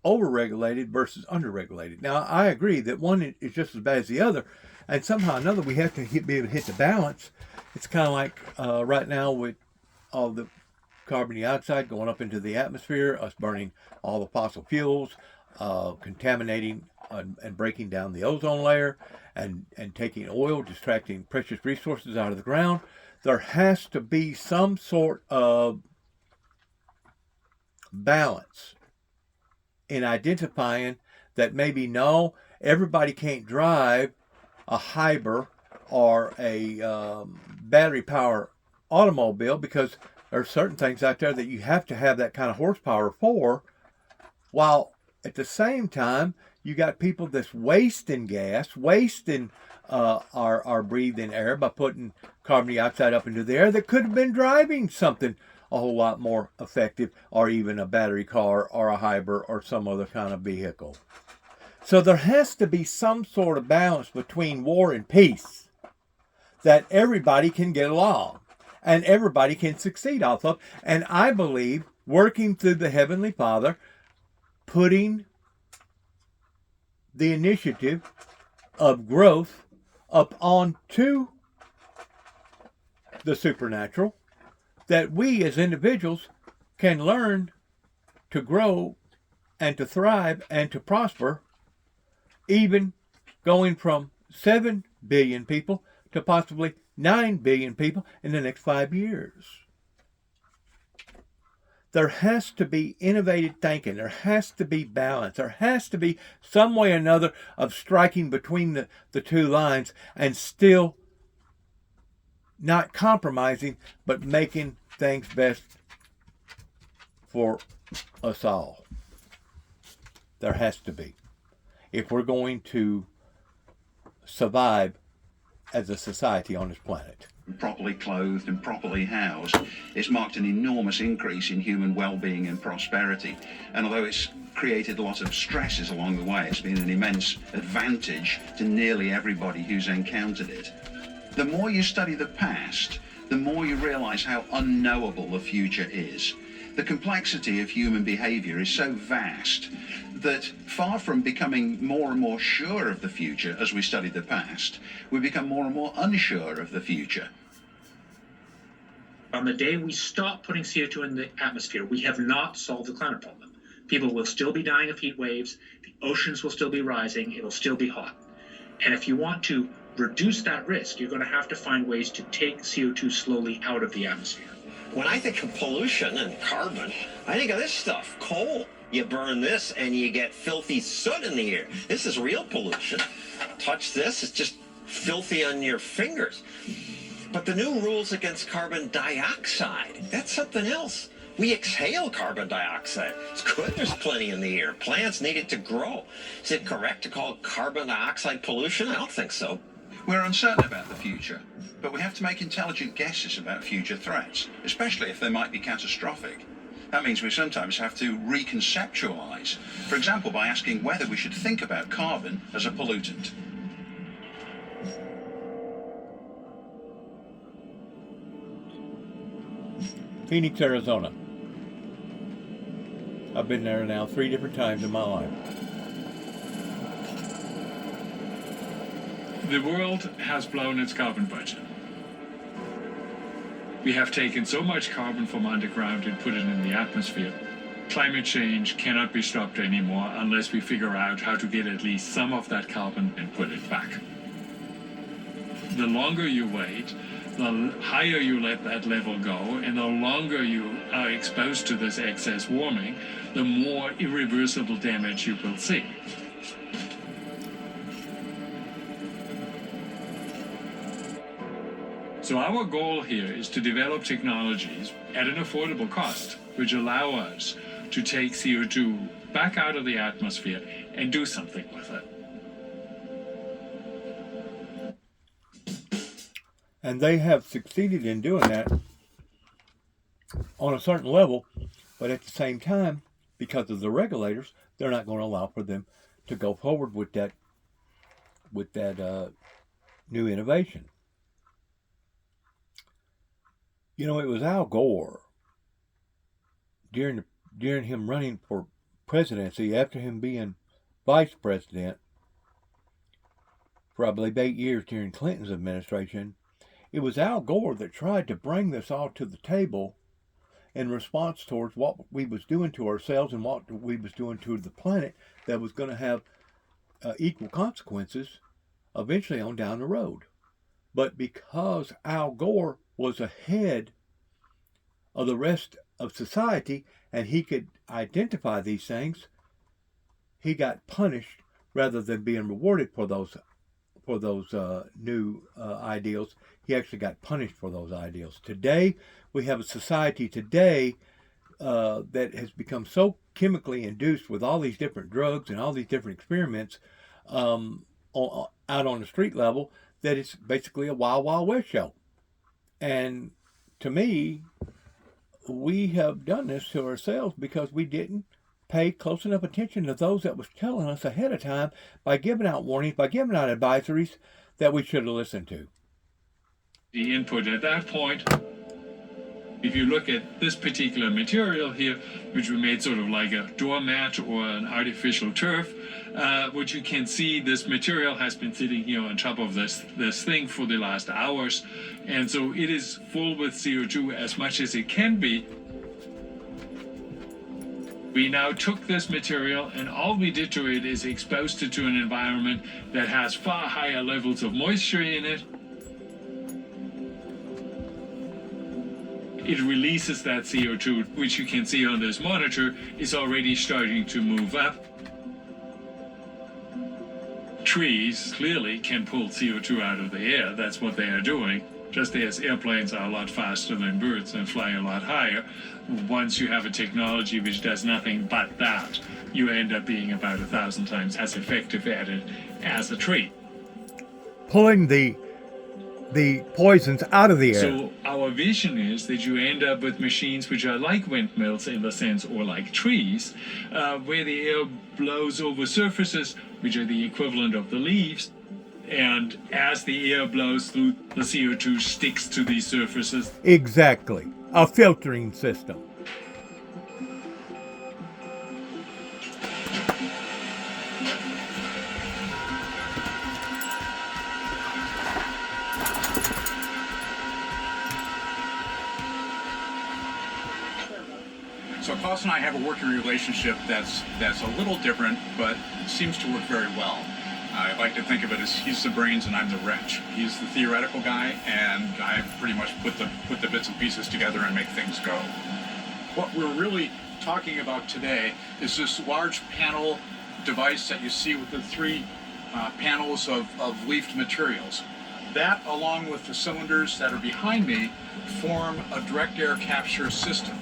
overregulated versus underregulated. Now, I agree that one is just as bad as the other, and somehow or another we have to be able to hit the balance. It's kind of like right now with all the carbon dioxide going up into the atmosphere, us burning all the fossil fuels, contaminating and breaking down the ozone layer, and taking oil, distracting precious resources out of the ground. There has to be some sort of balance in identifying that maybe, no, everybody can't drive a hybrid or a battery power automobile, because there are certain things out there that you have to have that kind of horsepower for, while at the same time you got people that's wasting gas, wasting our breathing air by putting carbon dioxide up into the air that could have been driving something a whole lot more effective, or even a battery car or a hybrid or some other kind of vehicle. So there has to be some sort of balance between war and peace that everybody can get along and everybody can succeed off of. And I believe working through the Heavenly Father, putting the initiative of growth up onto the supernatural, that we as individuals can learn to grow and to thrive and to prosper, even going from 7 billion people to possibly 9 billion people in the next 5 years. There has to be innovative thinking. There has to be balance. There has to be some way or another of striking between the two lines and still not compromising, but making things best for us all. There has to be, if we're going to survive as a society on this planet. Properly clothed and properly housed, it's marked an enormous increase in human well-being and prosperity. And although it's created a lot of stresses along the way, it's been an immense advantage to nearly everybody who's encountered it. The more you study the past, the more you realize how unknowable the future is. The complexity of human behavior is so vast that, far from becoming more and more sure of the future as we study the past, we become more and more unsure of the future. On the day we stop putting CO2 in the atmosphere, we have not solved the climate problem. People will still be dying of heat waves, the oceans will still be rising, it will still be hot. And if you want to reduce that risk, you're going to have to find ways to take CO2 slowly out of the atmosphere. When I think of pollution and carbon, I think of this stuff, coal. You burn this and you get filthy soot in the air. This is real pollution. Touch this, it's just filthy on your fingers. But the new rules against carbon dioxide, that's something else. We exhale carbon dioxide. It's good there's plenty in the air. Plants need it to grow. Is it correct to call carbon dioxide pollution? I don't think so. We're uncertain about the future, but we have to make intelligent guesses about future threats, especially if they might be catastrophic. That means we sometimes have to reconceptualize, for example, by asking whether we should think about carbon as a pollutant. Phoenix, Arizona. I've been there now 3 different times in my life. The world has blown its carbon budget. We have taken so much carbon from underground and put it in the atmosphere. Climate change cannot be stopped anymore unless we figure out how to get at least some of that carbon and put it back. The longer you wait, the higher you let that level go, and the longer you are exposed to this excess warming, the more irreversible damage you will see. So our goal here is to develop technologies at an affordable cost, which allow us to take CO2 back out of the atmosphere and do something with it. And they have succeeded in doing that on a certain level, but at the same time, because of the regulators, they're not going to allow for them to go forward with that new innovation. You know, it was Al Gore during him running for presidency, after him being vice president for I believe 8 years during Clinton's administration. It was Al Gore that tried to bring this all to the table in response towards what we was doing to ourselves and what we was doing to the planet, that was going to have equal consequences eventually on down the road. But because Al Gore was ahead of the rest of society and he could identify these things, he got punished rather than being rewarded for those new ideals. He actually got punished for those ideals. Today, we have a society today that has become so chemically induced with all these different drugs and all these different experiments out on the street level that it's basically a wild, wild west show. And to me, we have done this to ourselves because we didn't pay close enough attention to those that was telling us ahead of time by giving out warnings, by giving out advisories that we should have listened to. The input at that point, if you look at this particular material here, which we made sort of like a doormat or an artificial turf, what you can see, this material has been sitting here on top of this thing for the last hours, and so it is full with CO2 as much as it can be. We now took this material and all we did to it is exposed it to an environment that has far higher levels of moisture in it. It releases that CO2, which you can see on this monitor, is already starting to move up. Trees clearly can pull CO2 out of the air. That's what they are doing. Just as airplanes are a lot faster than birds and fly a lot higher, once you have a technology which does nothing but that, you end up being about 1,000 times as effective at it as a tree. Pulling the poisons out of the air. So our vision is that you end up with machines which are like windmills in the sense, or like trees, where the air blows over surfaces which are the equivalent of the leaves. And as the air blows through, the CO2 sticks to these surfaces. Exactly. A filtering system. So Klaus and I have a working relationship that's a little different, but seems to work very well. I like to think of it as he's the brains and I'm the wrench. He's the theoretical guy, and I pretty much put the bits and pieces together and make things go. What we're really talking about today is this large panel device that you see with the three panels of leafed materials. That, along with the cylinders that are behind me, form a direct air capture system.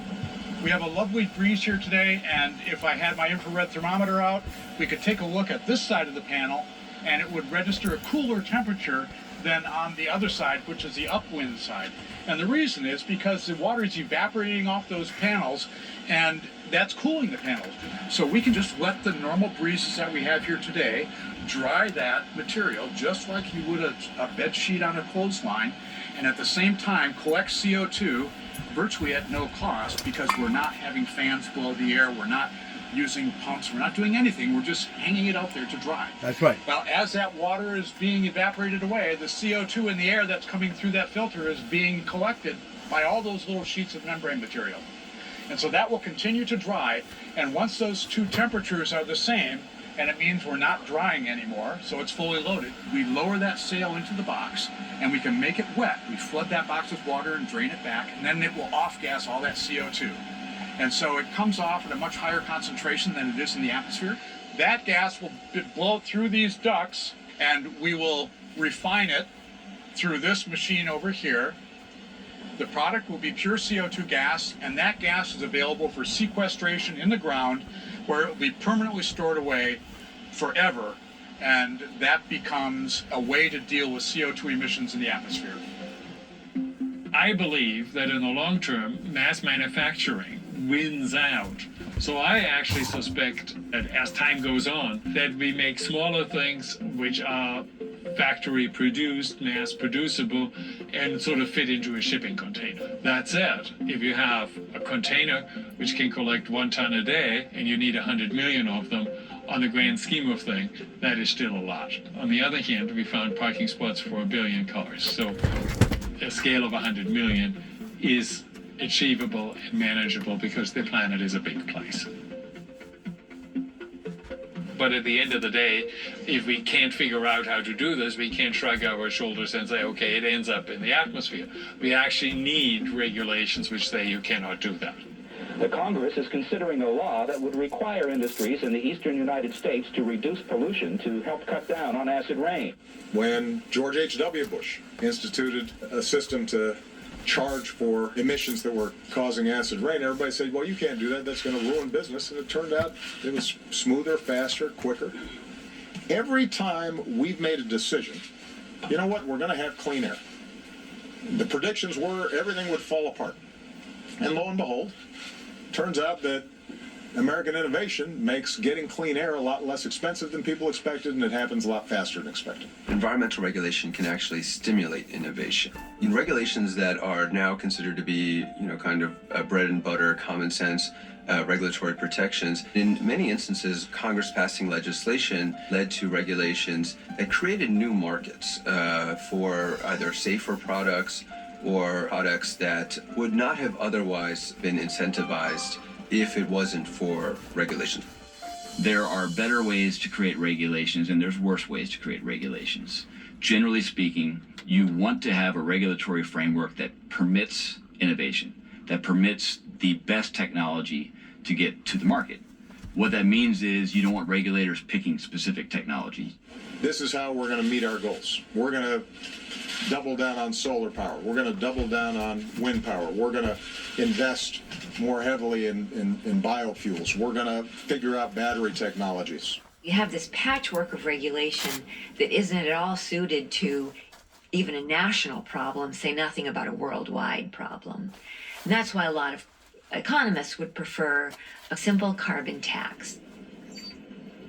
We have a lovely breeze here today, and if I had my infrared thermometer out, we could take a look at this side of the panel, and it would register a cooler temperature than on the other side, which is the upwind side. And the reason is because the water is evaporating off those panels, and that's cooling the panels. So we can just let the normal breezes that we have here today dry that material just like you would a bed sheet on a clothesline, and at the same time collect CO2 virtually at no cost, because we're not having fans blow the air, we're not using pumps, we're not doing anything, we're just hanging it out there to dry. That's right. Well, as that water is being evaporated away, the CO2 in the air that's coming through that filter is being collected by all those little sheets of membrane material. And so that will continue to dry, and once those two temperatures are the same, and it means we're not drying anymore, so it's fully loaded, we lower that sail into the box, and we can make it wet. We flood that box with water and drain it back, and then it will off-gas all that CO2. And so it comes off at a much higher concentration than it is in the atmosphere. That gas will blow through these ducts, and we will refine it through this machine over here. The product will be pure CO2 gas, and that gas is available for sequestration in the ground, where it will be permanently stored away forever, and that becomes a way to deal with CO2 emissions in the atmosphere. I believe that in the long term, mass manufacturing wins out. So I actually suspect that as time goes on, that we make smaller things which are factory produced, mass producible, and sort of fit into a shipping container. That said, if you have a container which can collect 1 ton a day and you need 100 million of them, on the grand scheme of things, that is still a lot. On the other hand, we found parking spots for 1 billion cars. So a scale of 100 million is achievable and manageable because the planet is a big place. But at the end of the day, if we can't figure out how to do this, we can't shrug our shoulders and say, okay, it ends up in the atmosphere. We actually need regulations which say you cannot do that. The Congress is considering a law that would require industries in the eastern United States to reduce pollution to help cut down on acid rain. When George H.W. Bush instituted a system to charge for emissions that were causing acid rain, everybody said, well, you can't do that. That's going to ruin business. And it turned out it was smoother, faster, quicker. Every time we've made a decision, you know what, we're going to have clean air. The predictions were everything would fall apart. And lo and behold, turns out that American innovation makes getting clean air a lot less expensive than people expected, and it happens a lot faster than expected. Environmental regulation can actually stimulate innovation. In regulations that are now considered to be, kind of bread and butter, common sense, regulatory protections. In many instances, Congress passing legislation led to regulations that created new markets for either safer products or products that would not have otherwise been incentivized if it wasn't for regulation. There are better ways to create regulations and there's worse ways to create regulations. Generally speaking, you want to have a regulatory framework that permits innovation, that permits the best technology to get to the market. What that means is you don't want regulators picking specific technology. This is how we're going to meet our goals. We're going to double down on solar power. We're going to double down on wind power. We're going to invest more heavily in biofuels. We're going to figure out battery technologies. You have this patchwork of regulation that isn't at all suited to even a national problem, say nothing about a worldwide problem. And that's why a lot of economists would prefer a simple carbon tax.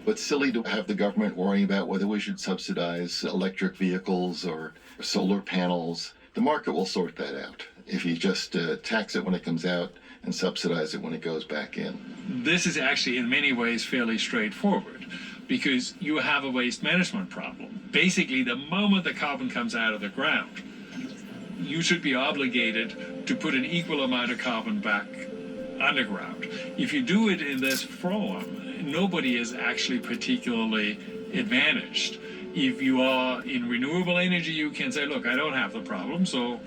It's silly to have the government worrying about whether we should subsidize electric vehicles or solar panels. The market will sort that out if you just tax it when it comes out and subsidize it when it goes back in. This is actually in many ways fairly straightforward because you have a waste management problem. Basically, the moment the carbon comes out of the ground, you should be obligated to put an equal amount of carbon back underground. If you do it in this form, nobody is actually particularly advantaged. If you are in renewable energy, you can say, look, I don't have the problem, so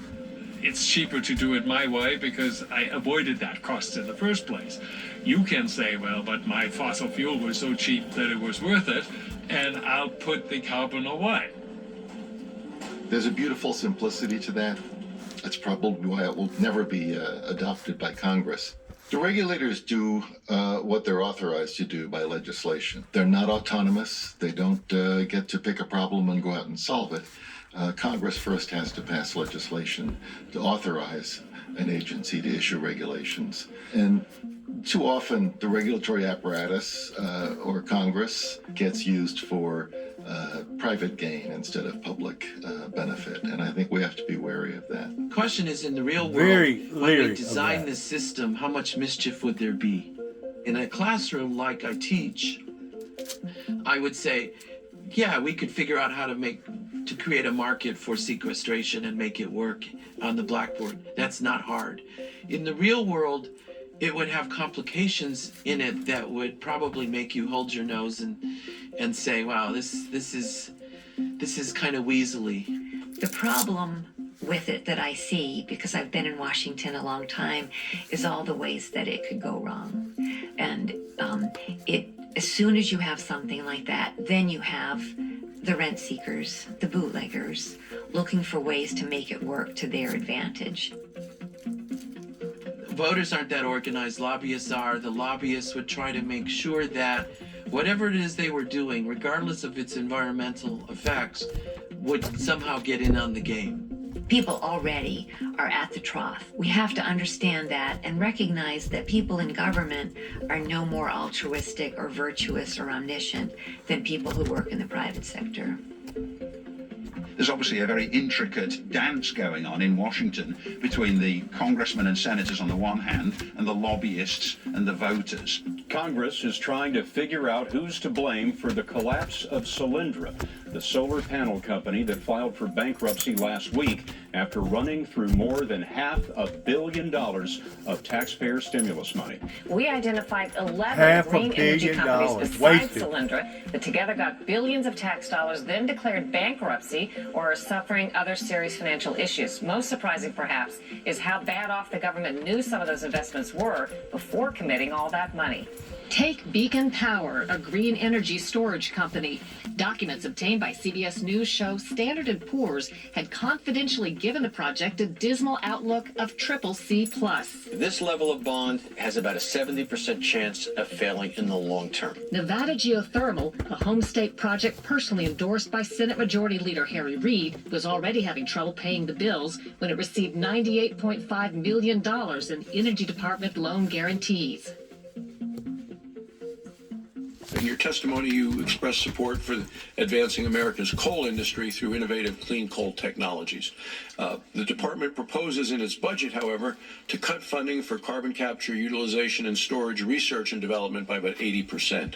it's cheaper to do it my way because I avoided that cost in the first place. You can say, well, but my fossil fuel was so cheap that it was worth it, and I'll put the carbon away. There's a beautiful simplicity to that. That's probably why it will never be adopted by Congress. The regulators do what they're authorized to do by legislation. They're not autonomous. They don't get to pick a problem and go out and solve it. Congress first has to pass legislation to authorize an agency to issue regulations. And too often, the regulatory apparatus or Congress gets used for private gain instead of public benefit. And I think we have to be wary of that. The question is, in the real world, when we design the system, how much mischief would there be? In a classroom like I teach, I would say, yeah, we could figure out how to create a market for sequestration and make it work on the blackboard. That's not hard. In the real world, it would have complications in it that would probably make you hold your nose and say, wow, this is kind of weaselly. The problem with it that I see, because I've been in Washington a long time, is all the ways that it could go wrong. And as soon as you have something like that, then you have the rent seekers, the bootleggers, looking for ways to make it work to their advantage. Voters aren't that organized, lobbyists are. The lobbyists would try to make sure that whatever it is they were doing, regardless of its environmental effects, would somehow get in on the game. People already are at the trough. We have to understand that and recognize that people in government are no more altruistic or virtuous or omniscient than people who work in the private sector. There's obviously a very intricate dance going on in Washington between the congressmen and senators on the one hand and the lobbyists and the voters. Congress is trying to figure out who's to blame for the collapse of Solyndra. the solar panel company that filed for bankruptcy last week after running through more than $500 million of taxpayer stimulus money. We identified 11 $500 green energy million companies besides wasted. Solyndra that together got billions of tax dollars, then declared bankruptcy or are suffering other serious financial issues. Most surprising, perhaps, is how bad off the government knew some of those investments were before committing all that money. Take Beacon Power, a green energy storage company. Documents obtained by CBS News show Standard & Poor's had confidentially given the project a dismal outlook of CCC+. This level of bond has about a 70% chance of failing in the long term. Nevada Geothermal, a home state project personally endorsed by Senate Majority Leader Harry Reid, was already having trouble paying the bills when it received $98.5 million in Energy Department loan guarantees. In your testimony, you expressed support for advancing America's coal industry through innovative clean coal technologies. The department proposes in its budget, however, to cut funding for carbon capture, utilization, and storage research and development by about 80%.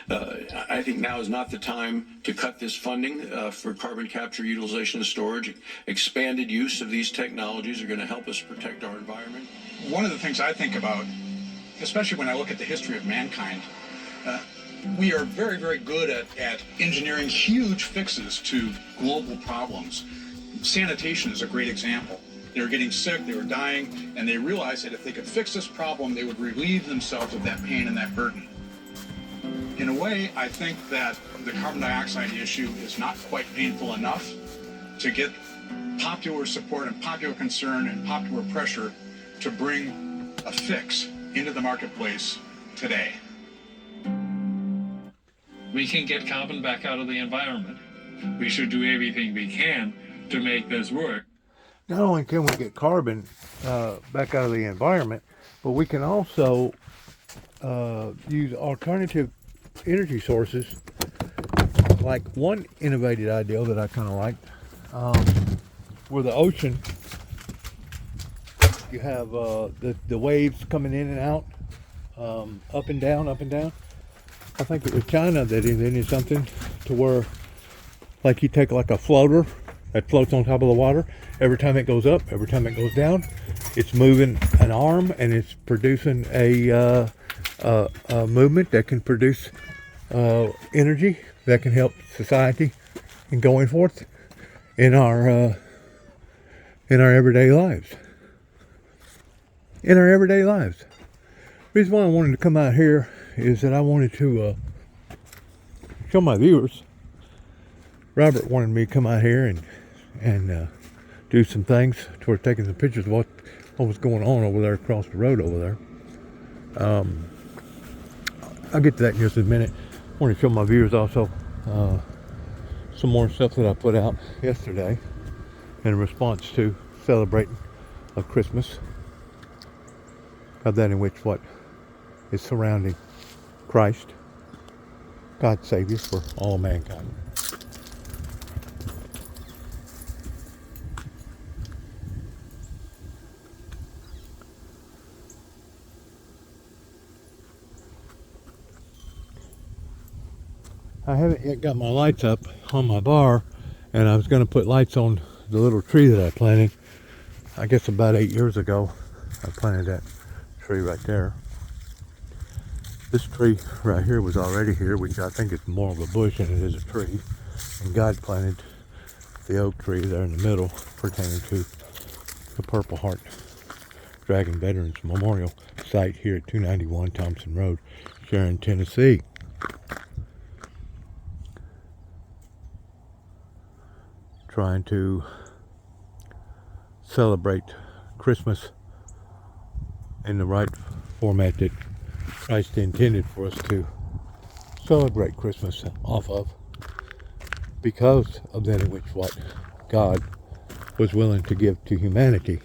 I think now is not the time to cut this funding for carbon capture, utilization, and storage. Expanded use of these technologies are going to help us protect our environment. One of the things I think about, especially when I look at the history of mankind, we are very, very good at engineering huge fixes to global problems. Sanitation is a great example. They were getting sick, they were dying, and they realized that if they could fix this problem, they would relieve themselves of that pain and that burden. In a way, I think that the carbon dioxide issue is not quite painful enough to get popular support and popular concern and popular pressure to bring a fix into the marketplace today. We can get carbon back out of the environment. We should do everything we can to make this work. Not only can we get carbon back out of the environment, but we can also use alternative energy sources. Like one innovative idea that I kind of liked, where the ocean, you have the waves coming in and out, up and down, up and down. I think it was China that invented something to where, like, you take like a floater that floats on top of the water. Every time it goes up, every time it goes down, it's moving an arm and it's producing a movement that can produce energy that can help society in going forth in our everyday lives. In our everyday lives. The reason why I wanted to come out here is that I wanted to show my viewers. Robert wanted me to come out here and do some things toward taking some pictures of what was going on over there across the road over there. I'll get to that in just a minute. I want to show my viewers also some more stuff that I put out yesterday in response to celebrating of Christmas. Of that in which what is surrounding Christ, God's Savior for all mankind. I haven't yet got my lights up on my bar, and I was going to put lights on the little tree that I planted. I guess about 8 years ago, I planted that tree right there. This tree right here was already here, which I think is more of a bush than it is a tree. And God planted the oak tree there in the middle, pertaining to the Purple Heart Dragon Veterans Memorial site here at 291 Thompson Road, Sharon, Tennessee. Trying to celebrate Christmas in the right format that Christ intended for us to celebrate Christmas off of, because of that in which what God was willing to give to humanity,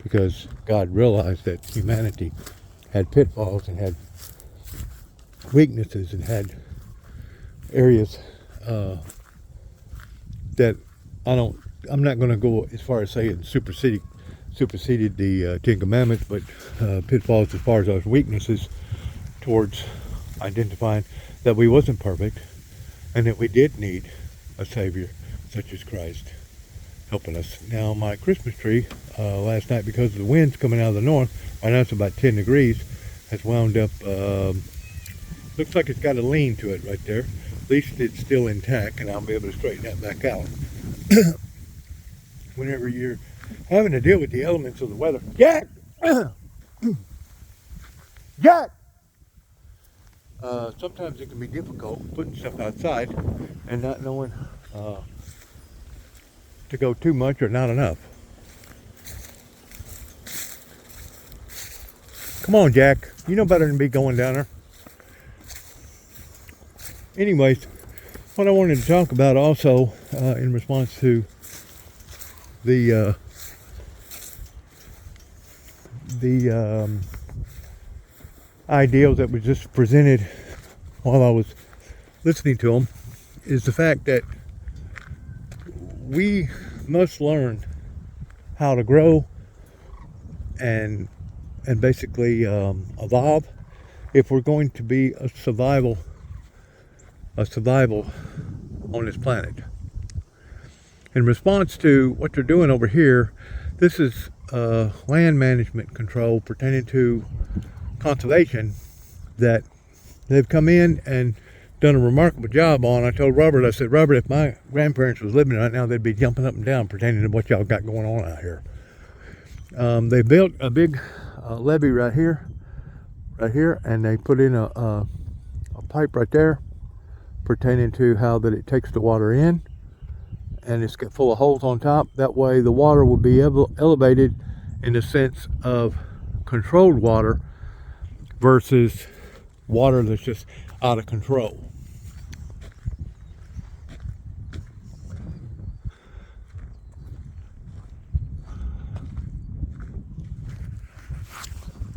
because God realized that humanity had pitfalls and had weaknesses and had areas that I'm not going to go as far as saying superseded the Ten Commandments, but pitfalls as far as those weaknesses towards identifying that we wasn't perfect and that we did need a Savior such as Christ helping us. Now my Christmas tree last night, because of the winds coming out of the north, right now it's about 10 degrees, has wound up, looks like it's got a lean to it right there. At least it's still intact, and I'll be able to straighten that back out. Whenever you're having to deal with the elements of the weather. Jack! Jack! Sometimes it can be difficult putting stuff outside and not knowing to go too much or not enough. Come on, Jack. You know better than me going down there. Anyways, what I wanted to talk about also in response to the ideal that was just presented while I was listening to them is the fact that we must learn how to grow and basically evolve if we're going to be a survival on this planet. In response to what they're doing over here, this is land management control pertaining to conservation that they've come in and done a remarkable job on. I told Robert, I said, Robert, if my grandparents was living right now, they'd be jumping up and down pertaining to what y'all got going on out here. They built a big levee right here, and they put in a pipe right there pertaining to how that it takes the water in, and it's got full of holes on top. That way the water will be elevated in the sense of controlled water versus water that's just out of control.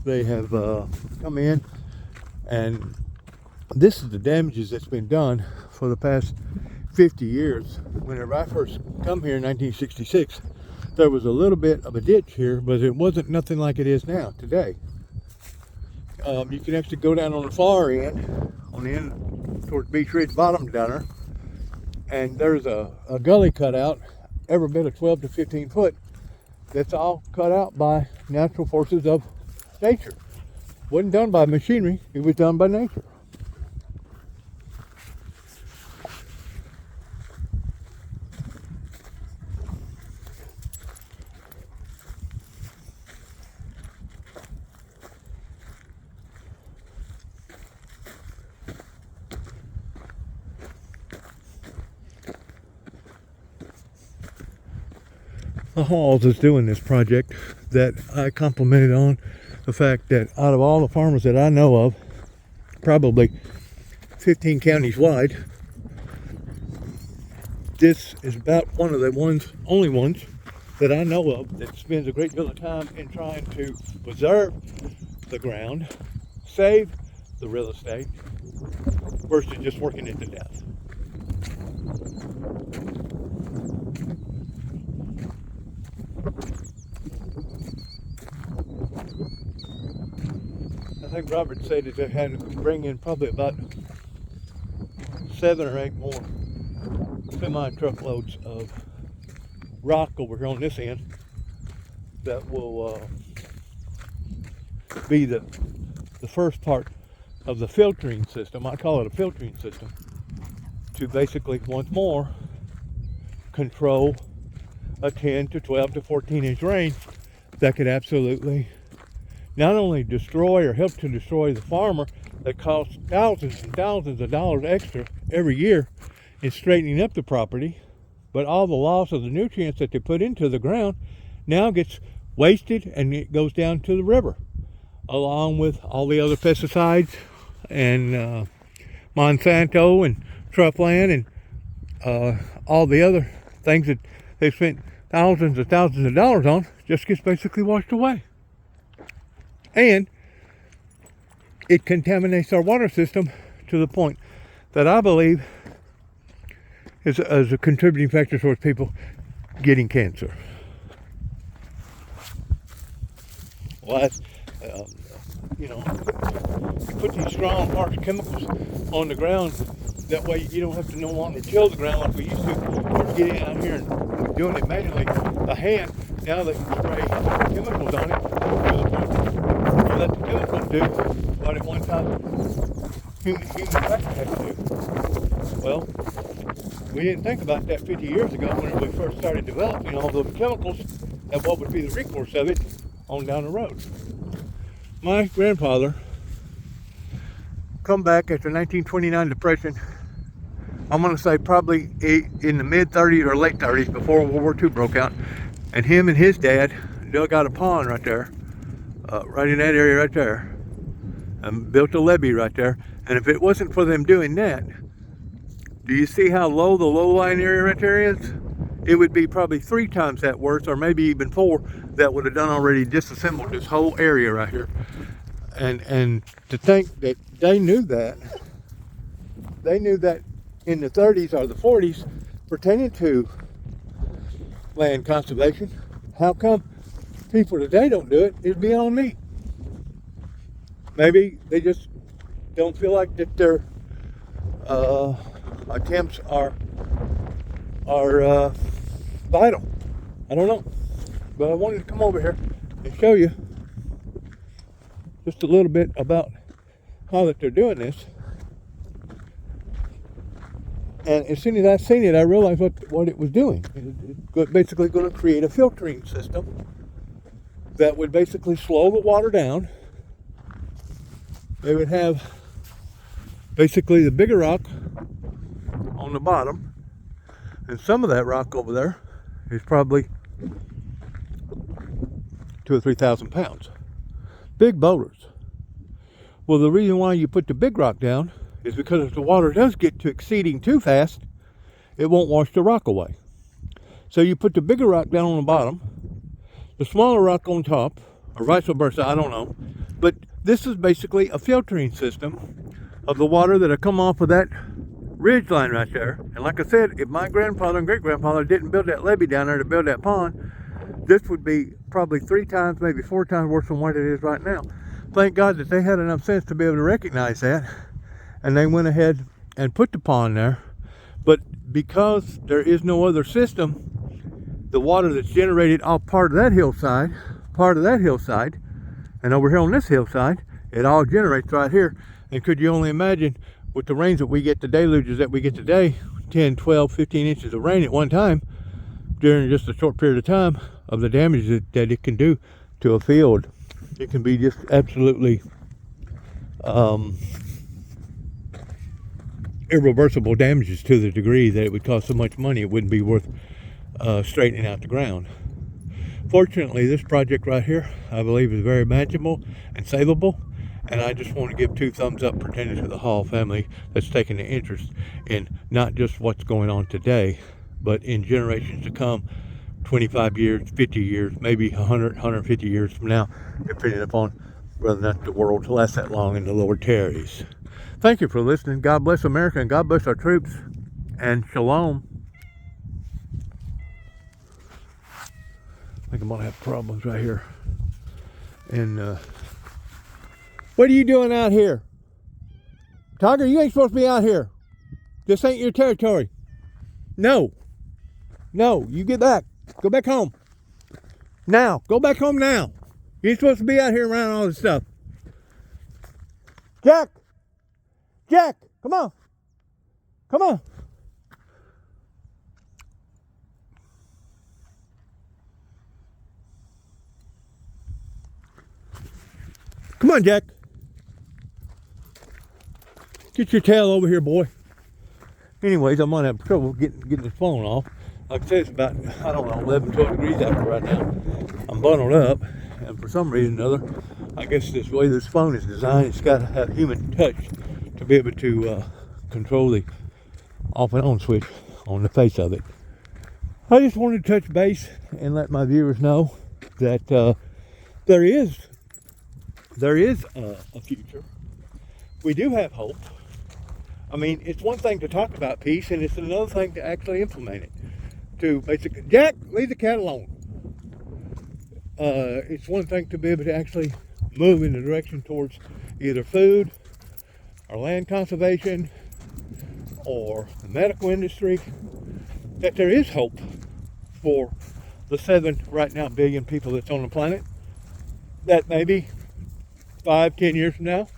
They have come in, and this is the damages that's been done for the past 50 years. Whenever I first come here in 1966, there was a little bit of a ditch here, but it wasn't nothing like it is now today. You can actually go down on the far end, on the end towards Beach Ridge bottom down there, and there's a gully cut out every bit of 12 to 15 foot. That's all cut out by natural forces of nature. Wasn't done by machinery, it was done by nature. The Halls is doing this project that I complimented on the fact that out of all the farmers that I know of, probably 15 counties wide, this is about one of the only ones that I know of that spends a great deal of time in trying to preserve the ground, save the real estate, versus just working it to death. I think Robert said that they had to bring in probably about 7 or 8 more semi-truckloads of rock over here on this end that will be the first part of the filtering system. I call it a filtering system to basically once more control a 10 to 12 to 14 inch rain that could absolutely not only destroy or help to destroy the farmer that costs thousands and thousands of dollars extra every year in straightening up the property, but all the loss of the nutrients that they put into the ground now gets wasted and it goes down to the river, along with all the other pesticides and Monsanto and Truffland and all the other things that they spent thousands and thousands of dollars on, just gets basically washed away. And it contaminates our water system to the point that I believe is a contributing factor towards people getting cancer. Well, you know, you put these strong, harsh chemicals on the ground That way you don't have to no longer till the ground like we used to, or getting out here and doing it manually by hand. Now they can spray chemicals on it. You let the chemicals do what at one time human factor had to do. Well, we didn't think about that 50 years ago when we first started developing all those chemicals and what would be the recourse of it on down the road. My grandfather come back after 1929 Depression. I'm going to say probably in the mid 30s or late 30s, before World War II broke out. And him and his dad dug out a pond right there, right in that area right there, and built a levee right there. And if it wasn't for them doing that, do you see how low the low-lying area right there is? It would be probably 3 times that worth, or maybe even 4, that would have done already disassembled this whole area right here. And to think that they knew that in the 30s or the 40s pertaining to land conservation, how come people today don't do it? It's beyond me. Maybe they just don't feel like that their attempts are vital. I don't know, but I wanted to come over here and show you just a little bit about how that they're doing this. And as soon as I seen it, I realized what it was doing. It's basically going to create a filtering system that would basically slow the water down. They would have basically the bigger rock on the bottom, and some of that rock over there is probably 2,000 or 3,000 pounds. Big boulders. Well, the reason why you put the big rock down is because if the water does get to exceeding too fast, it won't wash the rock away. So you put the bigger rock down on the bottom, the smaller rock on top, or vice versa, I don't know. But this is basically a filtering system of the water that'll come off of that ridge line right there. And like I said, if my grandfather and great-grandfather didn't build that levee down there to build that pond, this would be probably 3 times, maybe 4 times worse than what it is right now. Thank God that they had enough sense to be able to recognize that, and they went ahead and put the pond there. But because there is no other system, the water that's generated off part of that hillside, and over here on this hillside, it all generates right here. And could you only imagine, with the rains that we get, the deluges that we get today, 10, 12, 15 inches of rain at one time, during just a short period of time, of the damage that it can do to a field. It can be just absolutely irreversible damages, to the degree that it would cost so much money it wouldn't be worth straightening out the ground. Fortunately, this project right here, I believe, is very manageable and savable, and I just want to give 2 thumbs up pertaining to the Hall family that's taking an interest in not just what's going on today, but in generations to come, 25 years, 50 years, maybe 100, 150 years from now, depending upon whether or not the world lasts that long and the Lord tarries. Thank you for listening. God bless America and God bless our troops. And shalom. I think I'm going to have problems right here. And what are you doing out here? Tiger, you ain't supposed to be out here. This ain't your territory. No. No, you get back. Go back home. Now. Go back home now. You ain't supposed to be out here around all this stuff. Jack! Jack! Come on. Come on. Come on, Jack. Get your tail over here, boy. Anyways, I'm gonna have trouble getting the phone off. Like I said, it's about, I don't know, 11, 12 degrees out there right now. I'm bundled up, and for some reason or other, I guess this way this phone is designed, it's got to have human touch to be able to control the off and on switch on the face of it. I just wanted to touch base and let my viewers know that there is a future. We do have hope. I mean, it's one thing to talk about peace, and it's another thing to actually implement it. To basically, Jack, leave the cat alone. It's one thing to be able to actually move in the direction towards either food or land conservation or the medical industry, that there is hope for the 7 right now billion people that's on the planet, that maybe 5-10 years from now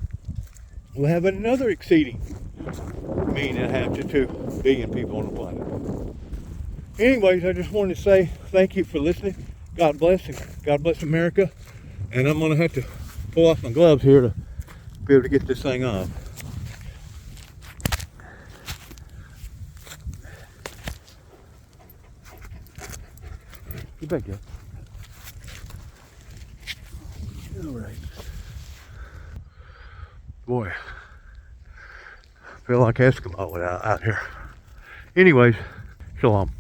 we'll have another exceeding 1.5 to 2 billion people on the planet. Anyways, I just wanted to say thank you for listening. God bless, and God bless America. And I'm going to have to pull off my gloves here to be able to get this thing off. Get back, Jeff. All right. Boy, I feel like Eskimo out here. Anyways, shalom.